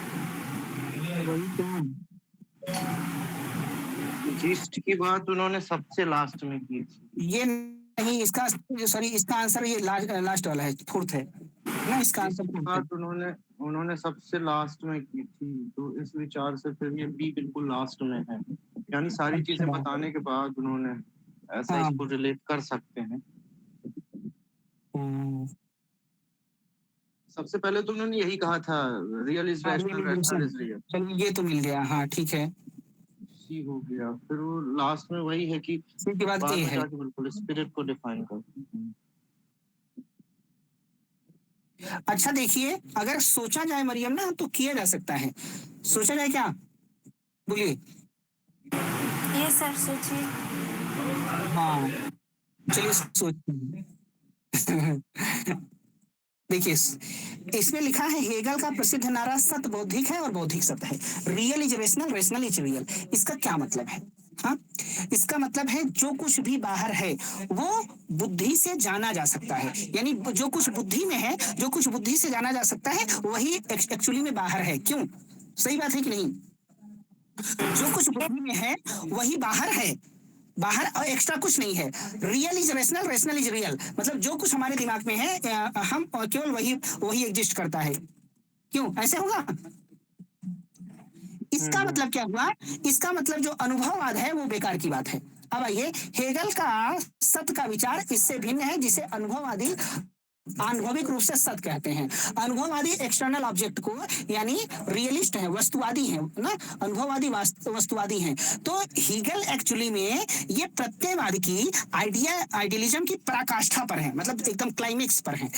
जीस्ट की बात उन्होंने सबसे लास्ट में की थी। ये नहीं, इसका सॉरी, इसका आंसर ये लास्ट वाला है, 4th है ना इसका आंसर। बात उन्होंने सबसे लास्ट में की थी, तो इस विचार से फिर ये बी बिल्कुल लास्ट में है। यानी सारी चीजें बताने के बाद उन्होंने ऐसा इसको रिलेट कर सकते हैं। सबसे पहले तो उन्होंने यही कहा था, real is rational, rational is real. चलिए ये तो मिल गया, हाँ ठीक है। सी हो गया। फिर वो लास्ट में वही है कि सी के बाद ए है। बिल्कुल स्पिरिट को डिफाइन कर। अच्छा देखिए, अगर सोचा जाए मरियम ना तो किया जा सकता है। सोचा जाए क्या? बोलिए। ये सर सोचिए। हाँ, चलिए सोचते हैं। देखिए, इसमें लिखा है हेगल का प्रसिद्ध नारा सत्य बौद्धिक है और बौद्धिक सत्य है। Real is rational, rational is real. इसका क्या मतलब है? हाँ, इसका मतलब है जो कुछ भी बाहर है वो बुद्धि से जाना जा सकता है। यानी जो कुछ बुद्धि में है, जो कुछ बुद्धि से जाना जा सकता है वही एक्चुअली में बाहर है। क्यों? सही बात है कि नहीं? जो कुछ बुद्धि में है वही बाहर है, बाहर और एक्स्ट्रा कुछ नहीं है। Real is rational, rational is real. मतलब जो कुछ हमारे दिमाग में है हम केवल वही वही एग्जिस्ट करता है। क्यों ऐसे होगा? इसका मतलब क्या हुआ? इसका मतलब जो अनुभववाद है वो बेकार की बात है। अब आइए, हेगल का सत्य का विचार इससे भिन्न है, जिसे अनुभववादी आनुभविक रूप से सत्य कहते हैं। अनुभववादी एक्सटर्नल ऑब्जेक्ट को, यानी रियलिस्ट है, वस्तुवादी है ना, अनुभववादी वस्तुवादी हैं। तो हीगल एक्चुअली में ये प्रत्ययवाद की आइडियलिज्म की पराकाष्ठा पर है, मतलब एकदम क्लाइमेक्स पर है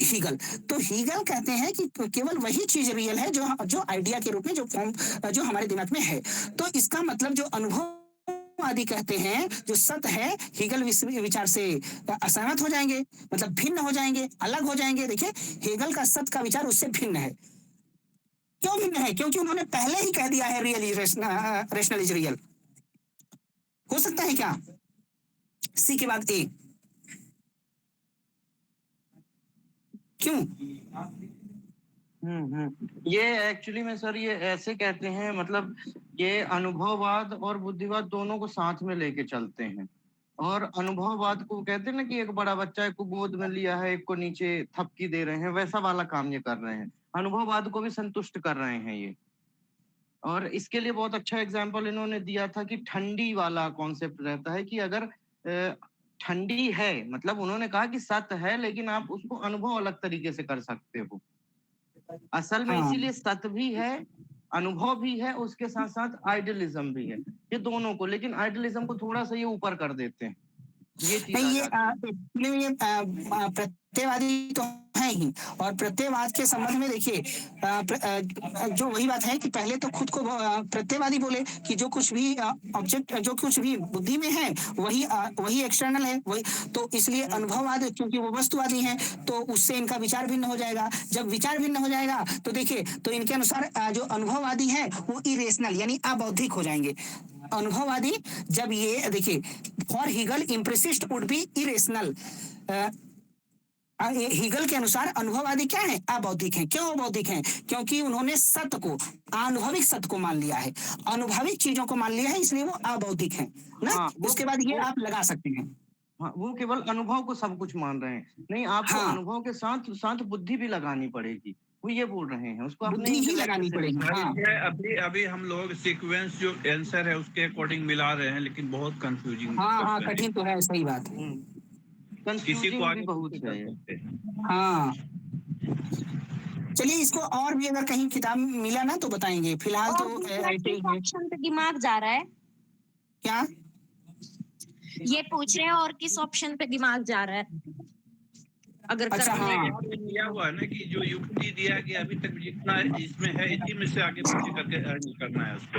हीगल। तो हीगल कहते हैं कि केवल वही चीज रियल है जो आइडिया के रूप में, जो फॉर्म जो हमारे दिमाग में है। तो इसका मतलब जो अनुभव आदि कहते हैं, जो सत्य है, हेगल विचार से असहमत हो जाएंगे, मतलब भिन्न हो जाएंगे, अलग हो जाएंगे। देखिए, हेगल का सत्य का विचार उससे भिन्न है। क्यों भिन्न है? क्योंकि उन्होंने पहले ही कह दिया है real is rational is real. हो सकता है क्या? सी के बाद ए। क्यों? ये एक्चुअली में सर ये ऐसे कहते हैं, मतलब ये अनुभववाद और बुद्धिवाद दोनों को साथ में लेके चलते हैं। और अनुभववाद को कहते हैं ना कि एक बड़ा बच्चा एक को गोद में लिया है, एक को नीचे थपकी दे रहे हैं, वैसा वाला काम ये कर रहे हैं। अनुभववाद को भी संतुष्ट कर रहे हैं ये। और इसके लिए बहुत अच्छा एग्जाम्पल इन्होंने दिया था कि ठंडी वाला कॉन्सेप्ट रहता है कि अगर ठंडी है, मतलब उन्होंने कहा कि सत्य है लेकिन आप उसको अनुभव अलग तरीके से कर सकते हो। असल में इसीलिए सत्य भी है, अनुभव भी है, उसके साथ साथ आइडियलिज्म भी है, ये दोनों को। लेकिन आइडियलिज्म को थोड़ा सा ये ऊपर कर देते हैं, ये चीज ये प्रत्ययवादी तो है ही। और प्रत्ययवाद के संबंध में देखिए, जो वही बात है कि पहले तो खुद को प्रत्ययवादी बोले कि जो कुछ भी ऑब्जेक्ट, जो कुछ भी बुद्धि में है वही एक्सटर्नल है, वही। तो इसलिए अनुभववाद, क्योंकि वो वस्तुवादी हैं, तो उससे इनका विचार भिन्न हो जाएगा। जब विचार भिन्न हो जाएगा तो देखिए, तो इनके अनुसार जो अनुभववादी है वो इरेशनल यानी अबौद्धिक हो जाएंगे। अनुभववादी जब ये देखिए, for Hegel empiricist would be irrational. Hegel के अनुसार अनुभववादी क्या है? अबौद्धिक है। क्यों अबौद्धिक है? क्योंकि उन्होंने सत्य को, अनुभविक सत्य को मान लिया है, अनुभविक चीजों को मान लिया है, इसलिए वो अबौद्धिक है ना। उसके बाद ये आप लगा सकते हैं। हाँ, वो केवल अनुभव को सब कुछ मान रहे हैं। नहीं, आपको अनुभव के साथ साथ बुद्धि भी लगानी पड़ेगी, वो ये बोल रहे हैं। उसको बुद्धि ही लगानी पड़ेगी। अभी हम लोग सीक्वेंस जो आंसर है उसके अकॉर्डिंग मिला रहे हैं, लेकिन बहुत कंफ्यूजिंग। हाँ, कठिन तो है, सही बात। किसी को आगे बहुत है। हाँ, चलिए, इसको और भी अगर कहीं किताब मिला ना तो बताएंगे। फिलहाल तो ऑप्शन पे दिमाग जा रहा है क्या? ये पूछ रहे हैं, और किस ऑप्शन पे दिमाग जा रहा है? अगर अच्छा, दिया हुआ है ना कि जो युक्ति दिया है कि अभी तक जितना इसमें है इसी में से आगे पीछे करके करना है उसको।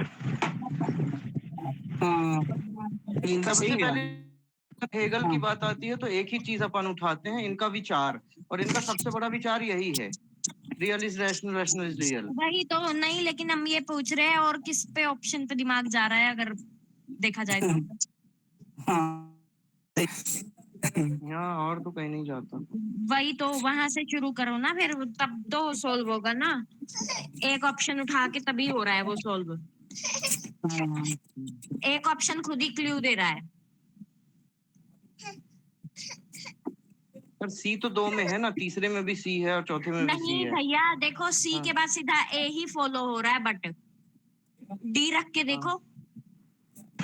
सबसे पहले हेगल की बात आती है तो एक ही चीज अपन उठाते हैं, इनका विचार। और इनका सबसे बड़ा विचार यही है, real is rational, rational is real. वही तो नहीं, लेकिन हम ये पूछ रहे हैं और किस पे ऑप्शन पे दिमाग जा रहा है अगर देखा जाए तो। यहाँ और तो कहीं नहीं जाता। वही तो, वहां से शुरू करो ना, फिर तब तो सोल्व होगा ना। एक ऑप्शन उठा के तभी हो रहा है वो सोल्व। एक ऑप्शन खुद ही क्लू दे रहा है। पर सी तो 2 में है ना, तीसरे में भी सी है और चौथे में भी सी है। नहीं भैया, देखो सी के बाद सीधा ए ही फॉलो हो रहा है, बट डी रख के देखो।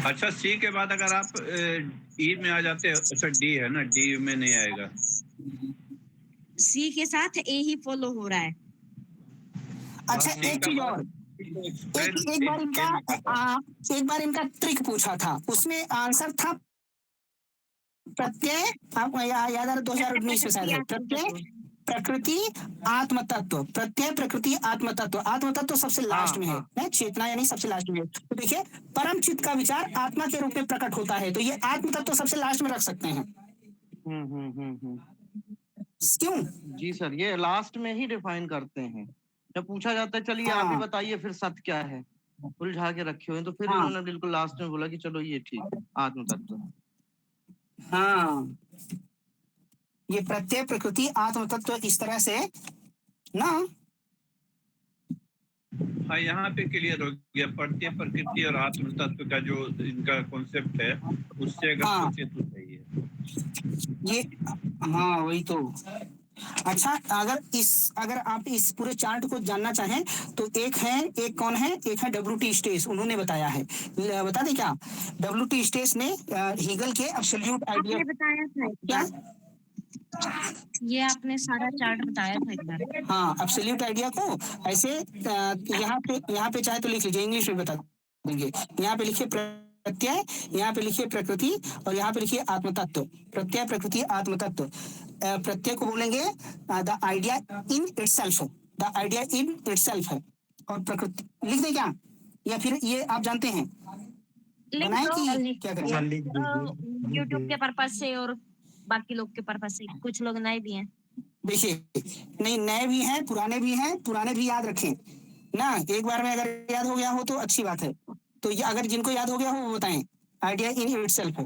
अच्छा, सी के बाद अगर आप ई में आ जाते हैं, अच्छा डी है ना, डी में नहीं आएगा। सी के साथ ए ही फॉलो हो रहा है। अच्छा, एक चीज और, एक बार इनका ट्रिक पूछा था, उसमें आंसर था प्रत्यय। आपको याद आ रहा, 2019 में शायद, प्रत्यय प्रकृति आत्म तत्व, प्रत्यय प्रकृति आत्म तत्व, आत्म तत्व सबसे लास्ट में है, चेतना यानी सबसे लास्ट में है। तो देखिए परम चित्त का विचार आत्मा के रूप में प्रकट होता है, तो ये आत्म तत्व सबसे लास्ट में रख सकते हैं। क्यों? जी सर, ये लास्ट में ही डिफाइन करते हैं। जब पूछा जाता है चलिए आप ही बताइए फिर सत्य क्या है, उलझा के रखे हुए हैं, तो फिर इन्होंने बिल्कुल लास्ट में बोला कि चलो ये ठीक आत्म तत्व। हाँ, ये प्रत्यय प्रकृति आत्म तत्व इस तरह से ना। हाँ, यहाँ पे क्लियर हो गया, प्रत्यय प्रकृति और आत्म तत्व का जो इनका कॉन्सेप्ट है उससे अगर सोचे तो सही है ये। हाँ वही तो। अच्छा, अगर आप इस पूरे चार्ट को जानना चाहें तो एक कौन है, एक है डब्ल्यू.टी. स्टेस, उन्होंने बताया है। बता दें क्या? डब्ल्यू.टी. स्टेस ने हीगल के एब्सोल्यूट आइडिया बताया था क्या? ये आपने सारा चार्ट बताया था एक बार। हाँ, एब्सोल्यूट आइडिया को ऐसे यहाँ पे चाहे तो लिख लीजिए, इंग्लिश में बता देंगे। यहाँ पे लिखिए प्रत्यय, यहाँ पे लिखिए प्रकृति और यहाँ पे लिखिए आत्म तत्व। प्रत्यय प्रकृति आत्म तत्व। प्रत्यय को बोलेंगे the idea in itself, the idea in itself है। और प्रकृति लिख दें क्या, या फिर ये आप जानते हैं बनाए कि क्या करें? यूट्यूब के पर्पज से और बाकी लोग के पर्पज से, कुछ लोग नए भी हैं। देखिए, नहीं नए भी हैं, पुराने भी हैं, पुराने भी याद रखें ना। एक बार में अगर याद हो गया हो तो अच्छी बात है। तो ये अगर जिनको याद हो गया हो वो बताएं। आइडिया इन इटसेल्फ है।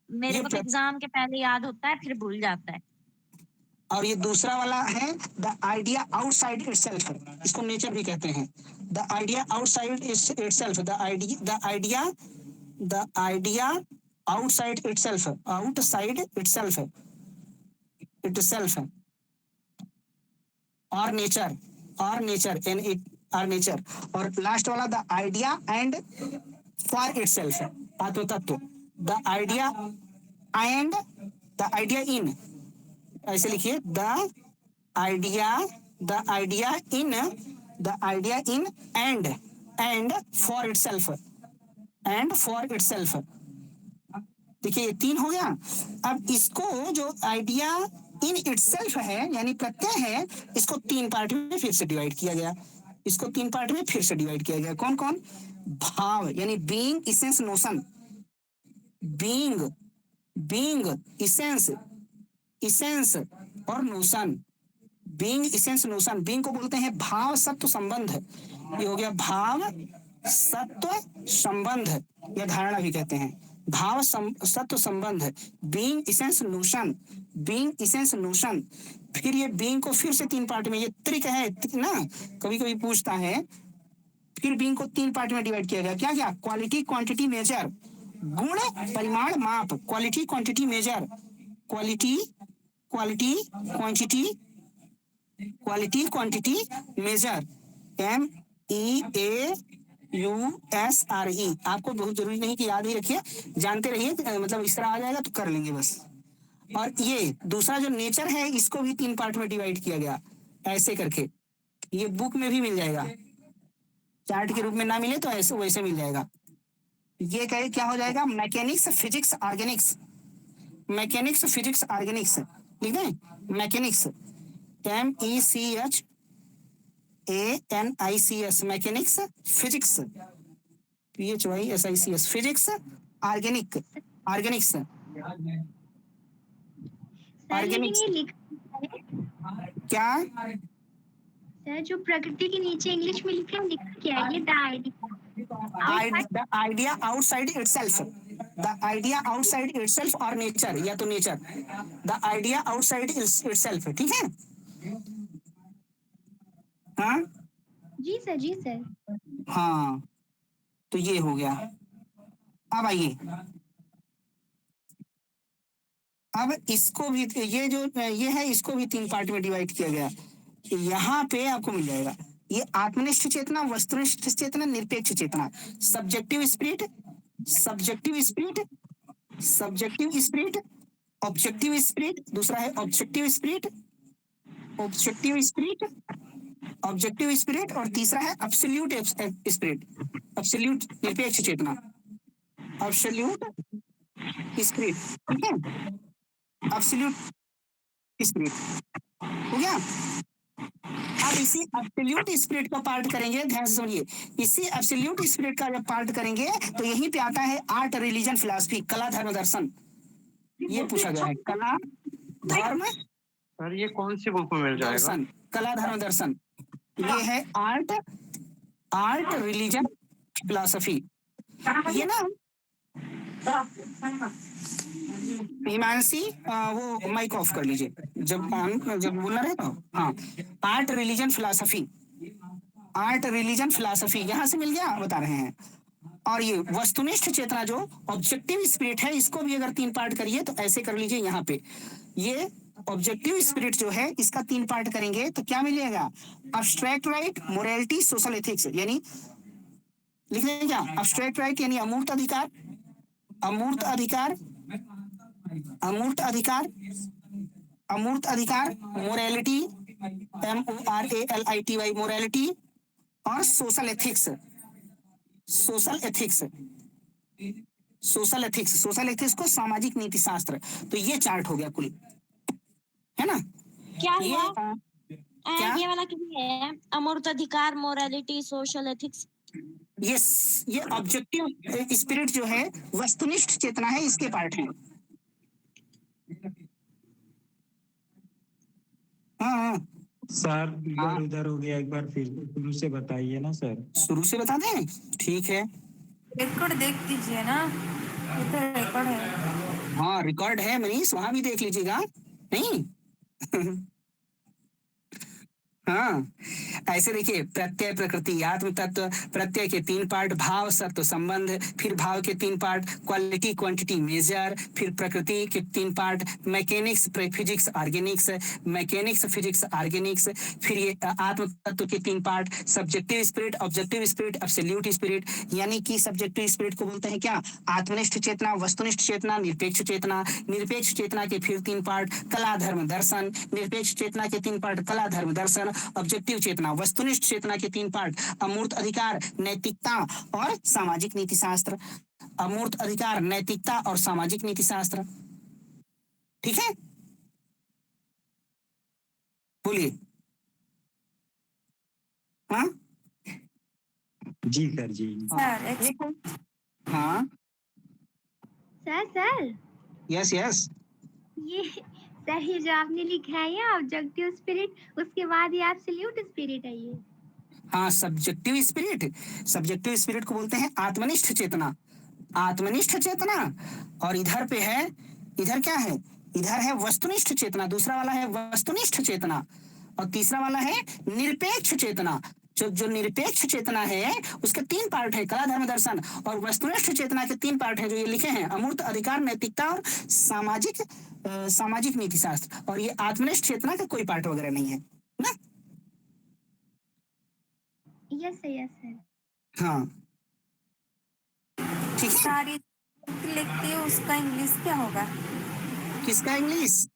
मेरे को एग्जाम के पहले याद होता है फिर भूल जाता है। और ये दूसरा वाला है द आइडिया आउटसाइड इटसेल्फ, इसको नेचर भी कहते हैं। The idea outside itself, the idea outside itself, outside itself और नेचर इन इट और नेचर। और लास्ट वाला the idea and for itself, आत्म तत्व। The idea and the idea in, ऐसे लिखिए the idea in and for itself, देखिए ये 3 हो गया। अब इसको जो आइडिया इन इटसेल्फ है यानी प्रत्यय है, इसको 3 पार्ट में फिर से डिवाइड किया गया। कौन कौन? भाव यानी being, essence, notion. Being, essence और नोशन। Being, essence, notion. बीइंग को बोलते हैं भाव सत्व संबंध, ये हो गया भाव सत्व संबंध या धारणा भी कहते हैं। भाव सत्व संबंध, बीइंग, इसेंस, नोशन। फिर ये बीइंग को फिर से 3 पार्ट में, ये त्रिक है ना, कभी कभी पूछता है। फिर बीइंग को 3 पार्ट में डिवाइड किया गया। क्या? Quality, quantity, measure. गुण, परिमाण, माप। Quality, quantity, measure. Quality, quantity, measure. MEAUSRE। आपको बहुत जरूरी नहीं कि याद ही रखिए, जानते रहिए, मतलब इस तरह आ जाएगा तो कर लेंगे बस। और ये दूसरा जो नेचर है, इसको भी 3 पार्ट में डिवाइड किया गया ऐसे करके। ये बुक में भी मिल जाएगा, चार्ट के रूप में ना मिले तो ऐसे वैसे मिल जाएगा। ये क्या हो जाएगा? Mechanics, physics, Organics. Mechanics, physics, Organics लिख दें। Mechanics, MECHANICS, mechanics, physics, PHYSICS, physics, Organics. क्या सर जो प्रकृति के नीचे इंग्लिश में लिखा है, लिखा क्या है? ये the idea outside itself, the idea outside itself और नेचर, या तो nature. The idea outside itself, ठीक है? हाँ जी सर। हाँ, तो ये हो गया। अब आइए, अब इसको भी, ये है, इसको भी 3 पार्ट में डिवाइड किया गया। यहाँ पे आपको मिल जाएगा ये आत्मनिष्ठ चेतना, वस्तुनिष्ठ चेतना, निरपेक्ष चेतना। सब्जेक्टिव स्पिरिट, ऑब्जेक्टिव स्पिरिट, दूसरा है ऑब्जेक्टिव स्पिरिट, और तीसरा है एब्सोल्यूट स्पिरिट, एब्सोल्यूट निरपेक्ष चेतना, एब्सोल्यूट स्पिरिट, ठीक है? एब्सोल्यूट स्पिरिट हो गया। अब इसी एब्सोल्यूट स्पिरिट का पार्ट करेंगे, ध्यान से सुनिए, इसी एब्सोल्यूट स्पिरिट का जब पार्ट करेंगे तो यहीं पे आता है आर्ट, रिलीजन, फिलॉसफी, कला, धर्म, दर्शन। ये पूछा गया है, कला, धर्म, सर ये कौन सी बुक में मिल जाएगा? दर्शन, कला, धर्म, दर्शन। ये है आर्ट, रिलीजन, फिलॉसफी। ये ना हिमांशी वो माइक ऑफ कर लीजिए जब बोलना रहेगा। हाँ, art, religion, philosophy, art, religion, philosophy यहाँ से मिल गया, बता रहे हैं। और ये वस्तुनिष्ठ चेतना जो ऑब्जेक्टिव स्पिरिट है, इसको भी अगर 3 पार्ट करिए तो ऐसे कर लीजिए। यहाँ पे ये ऑब्जेक्टिव स्पिरिट जो है इसका 3 पार्ट करेंगे तो क्या मिलेगा? Abstract right, morality, social ethics. यानी लिख लेंगे क्या? अब्स्ट्रैक्ट राइट यानी अमूर्त अधिकार, अमूर्त अधिकार, अमूर्त अधिकार, अमूर्त अधिकार, मोरालिटी, MORALITY, मोरालिटी, और social ethics, social ethics, social ethics, social ethics को सामाजिक नीति शास्त्र। तो ये चार्ट हो गया कुल, है ना? क्या ये हुआ? क्या? ये वाला कितनी है? अमूर्त अधिकार, मोरालिटी, सोशल एथिक्स। ये ऑब्जेक्टिव स्पिरिट जो है वस्तुनिष्ठ चेतना है, इसके पार्ट है। हाँ सर इधर उधर हो गया, एक बार फिर शुरू से बताइए ना सर। शुरू से बता दें, ठीक है। रिकॉर्ड देख लीजिए ना, ये तो रिकॉर्ड है। हाँ रिकॉर्ड है मनीष, वहां भी देख लीजिएगा, नहीं? हाँ, ऐसे देखिए, प्रत्यय, प्रकृति, आत्म तत्व। प्रत्यय के 3 पार्ट, भाव, सत्व, संबंध। फिर भाव के 3 पार्ट, क्वालिटी, क्वांटिटी, मेजर। फिर प्रकृति के 3 part, mechanics, physics, Organics, mechanics, physics, Organics. फिर ये आत्म तत्व के 3 part, subjective spirit, objective spirit, absolute spirit. यानी कि सब्जेक्टिव स्पिरिट को बोलते हैं क्या? आत्मनिष्ठ चेतना, वस्तुनिष्ठ चेतना, निरपेक्ष चेतना। निरपेक्ष चेतना के फिर 3 पार्ट, कला, धर्म, दर्शन। निरपेक्ष चेतना के 3 पार्ट, कला, धर्म, दर्शन। ऑब्जेक्टिव चेतना, वस्तुनिष्ठ चेतना के 3 पार्ट, अमूर्त अधिकार, नैतिकता और सामाजिक नीति शास्त्र। अमूर्त अधिकार, नैतिकता और सामाजिक नीति शास्त्र। ठीक है, बोलिए। हाँ जी सर जी। सर एक हाँ, सर यस यस। ये सर ये जो आपने लिखा है ये ऑब्जेक्टिव स्पिरिट, उसके बाद ये एब्सोल्यूट स्पिरिट है ये। हाँ, सब्जेक्टिव स्पिरिट, सब्जेक्टिव स्पिरिट को बोलते हैं आत्मनिष्ठ चेतना, आत्मनिष्ठ चेतना। और इधर पे है, इधर क्या है? इधर है वस्तुनिष्ठ चेतना, दूसरा वाला है वस्तुनिष्ठ चेतना, और तीसरा वाला है निरपेक्ष चेतना। जो निरपेक्ष चेतना है उसके 3 पार्ट है, कला, धर्म, दर्शन। और वस्तुनिष्ठ चेतना के 3 पार्ट हैं जो ये लिखे हैं, अमूर्त अधिकार, नैतिकता और सामाजिक नीति शास्त्र। और ये आत्मनिष्ठ चेतना का कोई पार्ट वगैरह नहीं है ना? Yes sir. हाँ ठीक है। सारी लिखते हैं, उसका इंग्लिश क्या होगा? किसका इंग्लिश?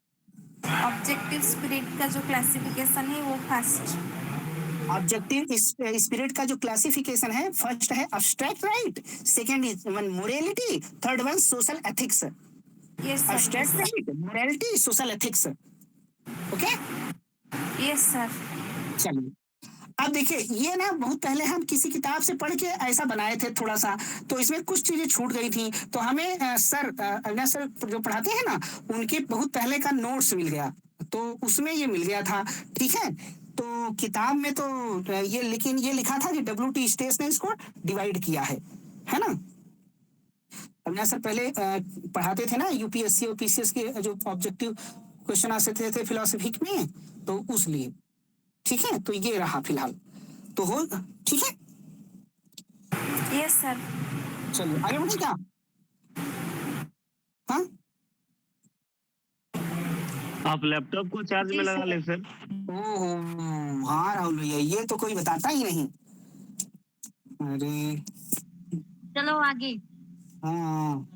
ऑब्जेक्टिव स्पिरिट का जो क्लासिफिकेशन है वो फर्स्ट। ऑब्जेक्टिव स्पिरिट का जो क्लासिफिकेशन है, फर्स्ट है abstract right, second is morality, third one social ethics. Yes sir. Abstract right, morality, social ethics. Okay, yes sir. चलिए अब देखिए, ये ना बहुत पहले हम किसी किताब से पढ़ के ऐसा बनाए थे थोड़ा सा, तो इसमें कुछ चीजें छूट गई थी। तो हमें सर अविनाश सर जो पढ़ाते हैं ना, उनके बहुत पहले का नोट्स मिल गया, तो उसमें ये मिल गया था। ठीक है, तो किताब में तो ये, लेकिन ये लिखा था कि WT स्टेस ने इसको डिवाइड किया है ना? अविनाश सर पहले पढ़ाते थे ना UPSC और PCS के जो ऑब्जेक्टिव क्वेश्चन आते थे फिलोसफी में, तो उस लिए। ठीक है, तो ये रहा फिलहाल तो हो। ठीक है, यस सर। चलिए आगे बढ़े क्या? हाँ, आप लैपटॉप को चार्ज में लगा ले सर। ओह हाँ राहुल भैया, ये तो कोई बताता ही नहीं। अरे चलो आगे। हाँ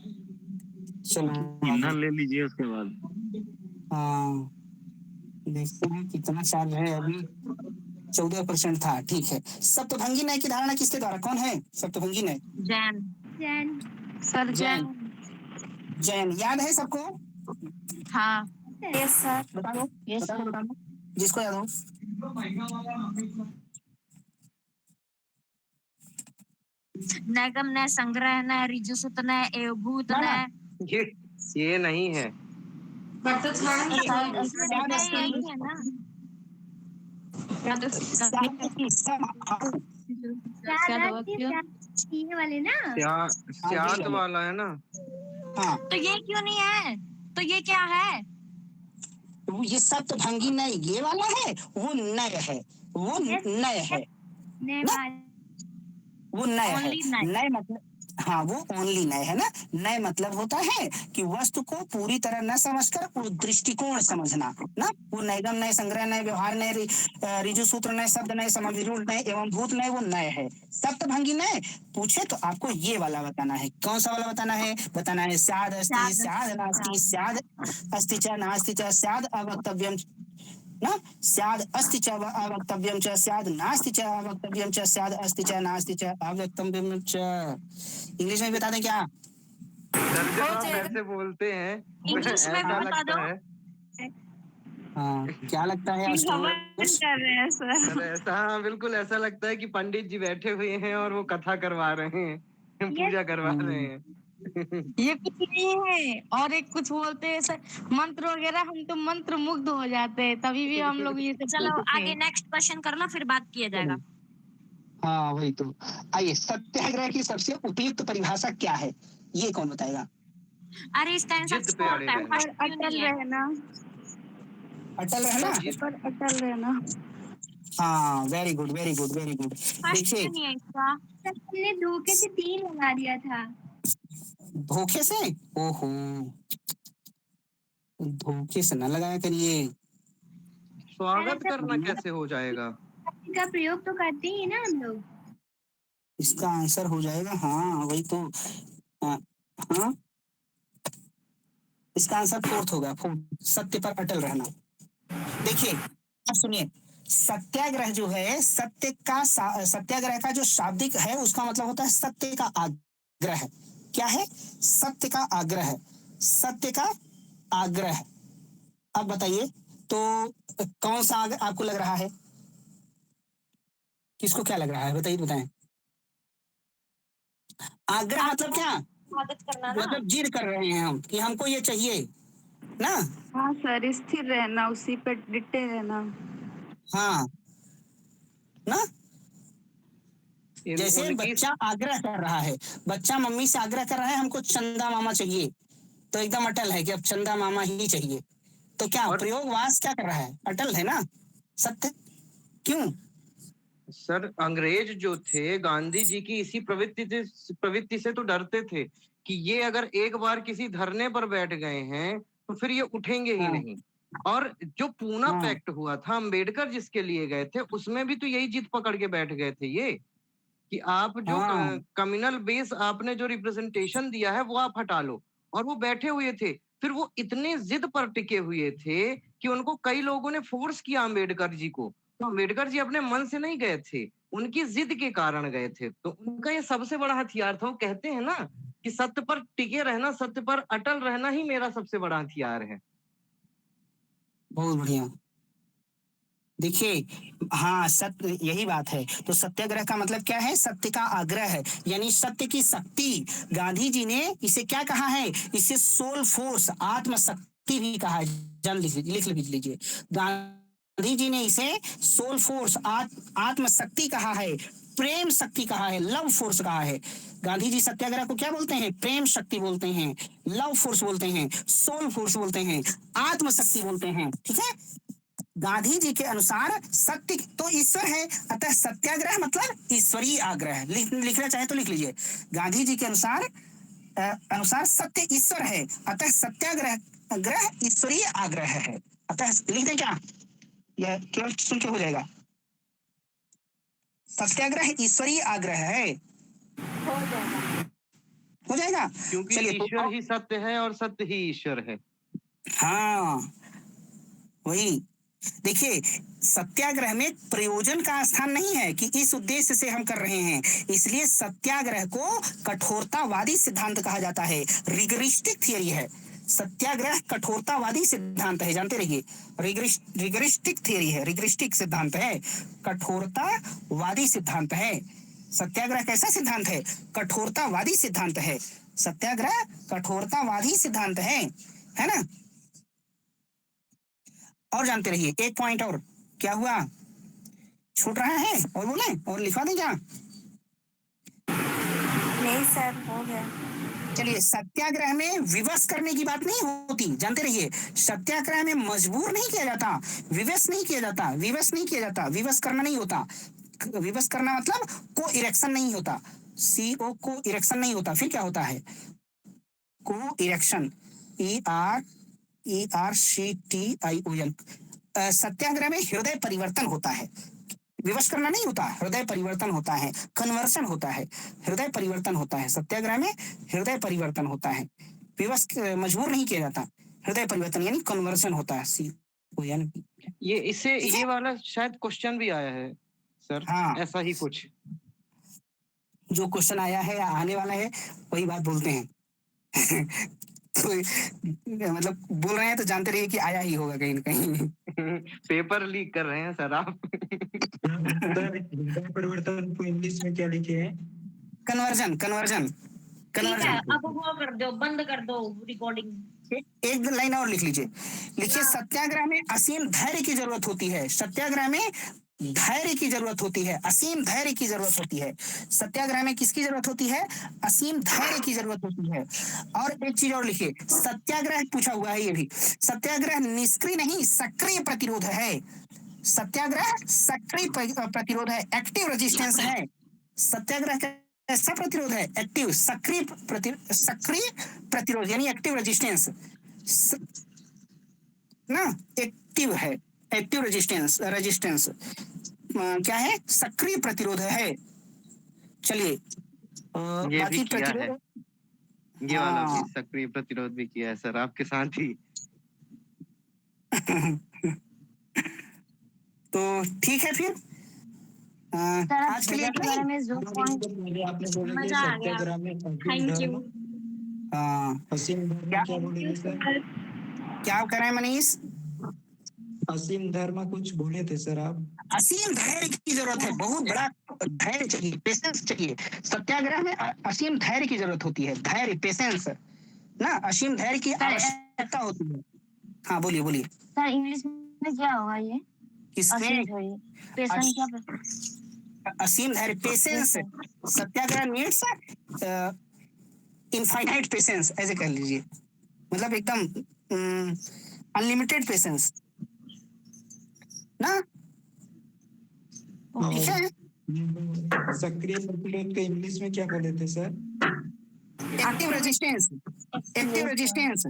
चलो ईंधन ले लीजिए उसके बाद। हाँ, देखते हैं कितना चार्ज है अभी। 14% था। ठीक है, सप्तभंगी न्याय की धारणा किसके द्वारा, कौन है सप्तभंगी न्याय? जैन सर जैन। जैन याद है सबको? हाँ। Yes sir. बता दो, यस बता दो, सर। बता दो, जिसको याद हो। नैगम न संग्रह न ऋजुसूत न एवभूत ना, न ना, ये नहीं है। यही है ना। ये वाले ना। स्याद वाला है ना। हाँ, तो ये क्यों नहीं है? तो ये क्या है? तो ये सप्तभंगी नय ये वाला है, वो नय है, वो नय है ना, वो नय है। Only नय। नय मतलब, हाँ वो ओनली नय है ना। नय मतलब होता है कि वस्तु को पूरी तरह न समझकर वो दृष्टिकोण समझना ना। वो नैगम नय, संग्रह नय, व्यवहार नय, ऋजु सूत्र नय, शब्द नय, समभिरूढ़ नय एवं भूत नय, वो नय है। सप्तभंगी नय पूछे तो आपको ये वाला बताना है। कौन सा वाला बताना है? बताना है स्याद अस्ति, स्याद नास्ति, स्याद अस्ति च नास्ति च, स्याद अवक्तव्यम ना, स्याद अस्ति च अवक्तव्यम च, स्याद नास्ति च अवक्तव्यम च, स्याद अस्ति च नास्ति च अवक्तव्यम च। इंग्लिश में बता दें क्या? सर जब आप ऐसे बोलते हैं इंग्लिश में ऐसा भी बता लगता दो। है। हाँ, क्या लगता है? हवन कर रहे हैं सर। सर ऐसा, हाँ बिल्कुल ऐसा लगता है कि पंडित जी बैठे हुए हैं और वो कथा करवा रहे हैं, पूजा करवा रहे हैं। ये कुछ नहीं है। और एक कुछ बोलते हैं सर, मंत्र वगैरह, हम तो मंत्र मुग्ध हो जाते हैं, तभी भी हम लोग ये सब। चलो आगे नेक्स्ट क्वेश्चन कर लो, फिर बात किया जाएगा। हाँ वही तो। आइए, सत्याग्रह की सबसे उपयुक्त परिभाषा क्या है? ये कौन बताएगा? अरे इसका आंसर जिद पे अड़े रहना। अटल रहना। अटल रहना। पर अटल रहना। हाँ, very good, very good, very good. देखिए, नहीं है इसका। हमने धोखे से 3 लगा दिया था। धोखे से, ओहो, धोखे से ना लगाया करिए। स्वागत करना कैसे हो जाएगा? का प्रयोग तो करते ही ना हम लोग। इसका आंसर हो जाएगा, हाँ वही तो। हाँ, हाँ, इसका आंसर फोर्थ होगा, फोर्थ, सत्य पर अटल रहना। देखिए, अब सुनिए, सत्याग्रह जो है, सत्याग्रह का जो शाब्दिक है उसका मतलब होता है सत्य का आग्रह। क्या है? सत्य का आग्रह, सत्य का आग्रह। अब बताइए तो कौन सा आपको लग रहा है? किसको क्या लग रहा है? बताइए, बताएं। आग्रह मतलब क्या? स्वागत करना ना। मतलब जिद कर रहे हैं हम कि हमको ये चाहिए ना। हाँ सर, स्थिर रहना, उसी पे डिटे रहना। हाँ ना, जैसे उनकी बच्चा आग्रह कर रहा है, बच्चा मम्मी से आग्रह कर रहा है हमको चंदा मामा चाहिए, तो एकदम अटल है कि अब चंदा मामा ही चाहिए। तो क्या प्रयोगवास क्या कर रहा है? अटल है ना, सत्य। क्यों? सर अंग्रेज जो थे गांधी जी की इसी प्रवृत्ति से तो डरते थे कि ये अगर एक बार किसी धरने पर बैठ गए हैं तो फिर ये उठेंगे ही हाँ। नहीं। और जो पूना हाँ। पैक्ट हुआ था, अंबेडकर जिसके लिए गए थे, उसमें भी तो यही जिद पकड़ के बैठ गए थे ये, कि आप जो हाँ। कम्युनल बेस आपने जो रिप्रेजेंटेशन दिया है वो आप हटा लो। और वो बैठे हुए थे, फिर वो इतने जिद पर टिके हुए थे कि उनको कई लोगों ने फोर्स किया अम्बेडकर जी को। तो अम्बेडकर जी अपने मन से नहीं गए थे, उनकी जिद के कारण गए थे। तो उनका ये सबसे बड़ा हथियार था। वो कहते हैं ना कि सत्य पर टिके रहना, सत्य पर अटल रहना ही मेरा सबसे बड़ा हथियार है। बहुत बढ़िया। देखिए, हाँ, सत्य, यही बात है। तो सत्याग्रह का मतलब क्या है? सत्य का आग्रह है, यानी सत्य की शक्ति। गांधी जी ने इसे क्या कहा है? इसे सोल फोर्स, आत्मशक्ति भी कहा है। जान लीजिए, लिख लीजिए। गांधी जी ने इसे सोल फोर्स, आत्मशक्ति कहा है, प्रेम शक्ति कहा है, लव फोर्स कहा है। गांधी जी सत्याग्रह को क्या बोलते हैं? प्रेम शक्ति बोलते हैं, लव फोर्स बोलते हैं, सोल फोर्स बोलते हैं, आत्मशक्ति बोलते हैं। ठीक है। गांधी जी के अनुसार सत्य तो ईश्वर है, अतः सत्याग्रह मतलब ईश्वरीय आग्रह। लिखना चाहे तो लिख लीजिए। गांधी जी के अनुसार सत्य ईश्वर है, अतः सत्याग्रह ईश्वरीय आग्रह है। अतः लिख दें क्या? यह केवल सुन के हो जाएगा। सत्याग्रह ईश्वरीय आग्रह है। हो जाएगा। क्योंकि ईश्वर ही सत्य है और सत्य ही ईश्वर है। हाँ वही। देखिए, सत्याग्रह में प्रयोजन का स्थान नहीं है कि इस उद्देश्य से हम कर रहे हैं, इसलिए सत्याग्रह को कठोरतावादी सिद्धांत कहा जाता है, रिगरिस्टिक थियरी है। सत्याग्रह कठोरतावादी सिद्धांत है, जानते रहिए। रिगरिस्टिक थियरी है, रिगरिस्टिक सिद्धांत है, कठोरतावादी सिद्धांत है। सत्याग्रह कैसा सिद्धांत है? कठोरतावादी सिद्धांत है। सत्याग्रह कठोरतावादी सिद्धांत है ना। और जानते रहिए, एक पॉइंट और, क्या हुआ, छूट रहा है? और बोले और लिखवा दें क्या? नहीं सर, हो गया। चलिए, सत्याग्रह में विवश करने की बात नहीं होती, जानते रहिए। सत्याग्रह में मजबूर नहीं किया जाता, विवश नहीं किया जाता, विवश नहीं किया जाता, विवश करना नहीं होता। विवश करना मतलब को इरेक्शन नहीं होता, CO को इरेक्शन नहीं होता। फिर क्या होता है? को इरेक्शन, ERCTION। सत्याग्रह में हृदय परिवर्तन होता है, विवश करना नहीं होता, हृदय परिवर्तन होता है, कन्वर्शन होता है, हृदय परिवर्तन होता है। सत्याग्रह में हृदय परिवर्तन होता है, विवश मजबूर नहीं किया जाता, हृदय परिवर्तन यानी कन्वर्शन होता है, CON। ये इससे ये वाला शायद क्वेश्चन भी आया है सर। हाँ, ऐसा ही कुछ जो क्वेश्चन आया है या आने वाला है वही बात बोलते हैं। तो मतलब बोल रहे हैं तो जानते रहिए कि आया ही होगा कहीं ना कहीं। पेपर लीक कर रहे हैं सर आप। परिवर्तन को इंग्लिश में क्या लिखे हैं? कन्वर्जन, कन्वर्जन, ठीक है, अब वो कर दो, बंद कर दो रिकॉर्डिंग। एक लाइन और लिख लीजिए, लिखिए, सत्याग्रह में असीम धैर्य की जरूरत होती है। सत्याग्रह में धैर्य की जरूरत होती है, असीम धैर्य की जरूरत होती है। सत्याग्रह में किसकी जरूरत होती है? असीम धैर्य की जरूरत होती है। और एक चीज और लिखिए, सत्याग्रह पूछा हुआ है ये भी, सत्याग्रह निष्क्रिय नहीं सक्रिय प्रतिरोध है। सत्याग्रह सक्रिय प्रतिरोध है, एक्टिव रेजिस्टेंस है। सत्याग्रह कैसा प्रतिरोध है? एक्टिव, सक्रिय प्रतिरोध यानी एक्टिव रेजिस्टेंस ना, एक्टिव है, एक्टिव रेजिस्टेंस। रेजिस्टेंस क्या है? सक्रिय प्रतिरोध है। चलिए, बाकी प्रतिरोध, ये वाला भी सक्रिय प्रतिरोध भी किया है सर आपके साथ ही। तो ठीक है, फिर आज के लिए बारे में जो पॉइंट आपने बोला कि मजा आ गया। सत्याग्रह में थैंक यू। असीम धर्म क्या बोले सर? क्या कह रहे हैं मनीष? असीम धर्म कुछ बोले थे सर आप? असीम धैर्य की जरूरत है, बहुत बड़ा धैर्य चाहिए, पेशेंस चाहिए। सत्याग्रह में असीम धैर्य की जरूरत होती है, धैर्य, पेशेंस ना, असीम धैर्य की आवश्यकता होती है। हाँ, बोलिए बोलिए सर, इंग्लिश में क्या होगा ये? किसमें? पेशेंस क्या? असीम धैर्य, पेशेंस। सत्याग्रह नीड्स इनफाइनाइट पेशेंस, ऐसे कह लीजिए, मतलब एकदम अनलिमिटेड पेशेंस ना, ठीक है। सक्रिय प्रतिरोध के इंग्लिश में क्या बोले थे sir? Active resistance, active resistance.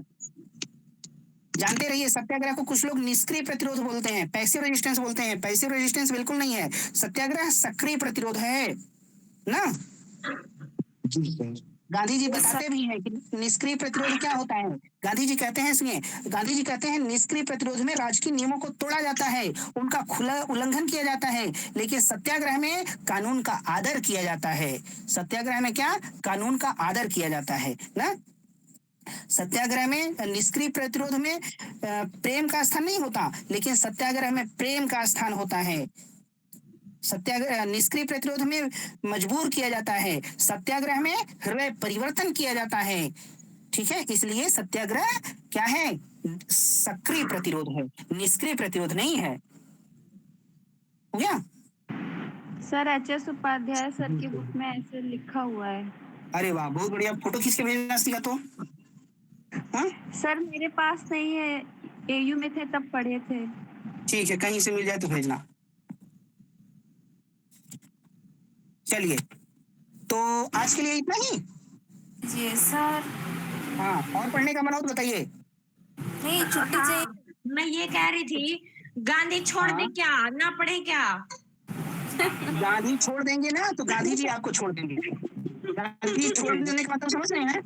जानते रहिए, सत्याग्रह को कुछ लोग निष्क्रिय प्रतिरोध बोलते हैं, पैसिव रेजिस्टेंस बोलते हैं। पैसिव रेजिस्टेंस बिल्कुल नहीं है, सत्याग्रह सक्रिय प्रतिरोध है ना। जी सर। गांधी जी बताते भी हैं कि निष्क्रिय प्रतिरोध क्या होता है। गांधी जी कहते हैं, सुनिए, गांधी जी कहते हैं निष्क्रिय प्रतिरोध में राजकीय नियमों को तोड़ा जाता है, उनका खुला उल्लंघन किया जाता है, लेकिन सत्याग्रह में कानून का आदर किया जाता है। सत्याग्रह में क्या? कानून का आदर किया जाता है ना। सत्याग्रह में, निष्क्रिय प्रतिरोध में प्रेम का स्थान नहीं होता, लेकिन सत्याग्रह में प्रेम का स्थान होता है। सत्याग्रह, निष्क्रिय प्रतिरोध में मजबूर किया जाता है, सत्याग्रह में हृदय परिवर्तन किया जाता है, ठीक है। इसलिए सत्याग्रह क्या है? सक्रिय प्रतिरोध है, निष्क्रिय प्रतिरोध नहीं है। हो गया सर? HS उपाध्याय सर की बुक में ऐसे लिखा हुआ है। अरे वाह, बहुत बढ़िया, फोटो खींच के भेजना सीखा तो। हाँ सर, मेरे पास नहीं है, AU में थे तब पढ़े थे। ठीक है, कहीं से मिल जाए तो भेजना। चलिए, तो आज के लिए इतना ही। जी सर। हाँ, और पढ़ने का मन हो तो बताइए। नहीं, छुट्टी चाहिए। मैं ये कह रही थी, गांधी छोड़ दे क्या, ना पढ़े क्या? गांधी छोड़ देंगे ना तो गांधी जी आपको छोड़ देंगे। गांधी छोड़ देने का मतलब समझ रहे हैं?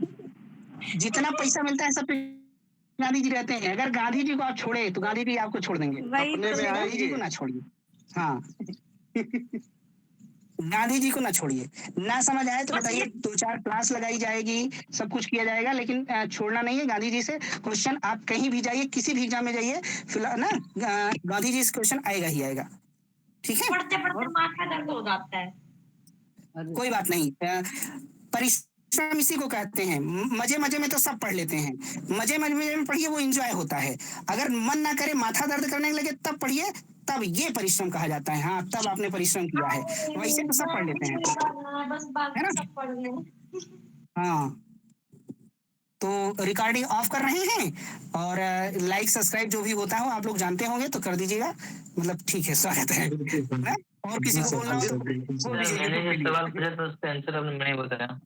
जितना पैसा मिलता है सब पे गांधी जी रहते हैं। अगर गांधी जी को आप छोड़े तो गांधी जी आपको छोड़ देंगे। वही अपने में गांधी जी आएंगे। को ना छोड़िए। हाँ गांधी जी को ना छोड़िए, ना समझ आए तो बताइए, 2-4 क्लास लगाई जाएगी, सब कुछ किया जाएगा, लेकिन छोड़ना नहीं है गांधी जी से क्वेश्चन। आप कहीं भी जाइए, किसी भी एग्जाम में जाइए, फिलहाल ना गांधी जी से क्वेश्चन आएगा ही आएगा, ठीक है। पढ़ते पढ़ते माथा दर्द हो जाता है। कोई बात नहीं, परिश्रम इसी को कहते हैं। मजे मजे में तो सब पढ़ लेते हैं, मजे मजे में पढ़िए, वो एंजॉय होता है। अगर मन ना करे, माथा दर्द करने लगे, तब पढ़िए, तब ये परिश्रम कहा जाता है। हाँ, तब आपने परिश्रम किया है, वैसे तो सब पढ़ लेते हैं, बस बाकी सब पढ़ लें। हाँ। तो रिकॉर्डिंग ऑफ कर रहे हैं, और लाइक सब्सक्राइब जो भी होता हो आप लोग जानते होंगे, तो कर दीजिएगा, मतलब ठीक है, स्वागत है ना? और किसी को बोलना हो तो बोल दीजिए। मैंने जो सवाल पूछा था उसका आंसर आपने नहीं बताया।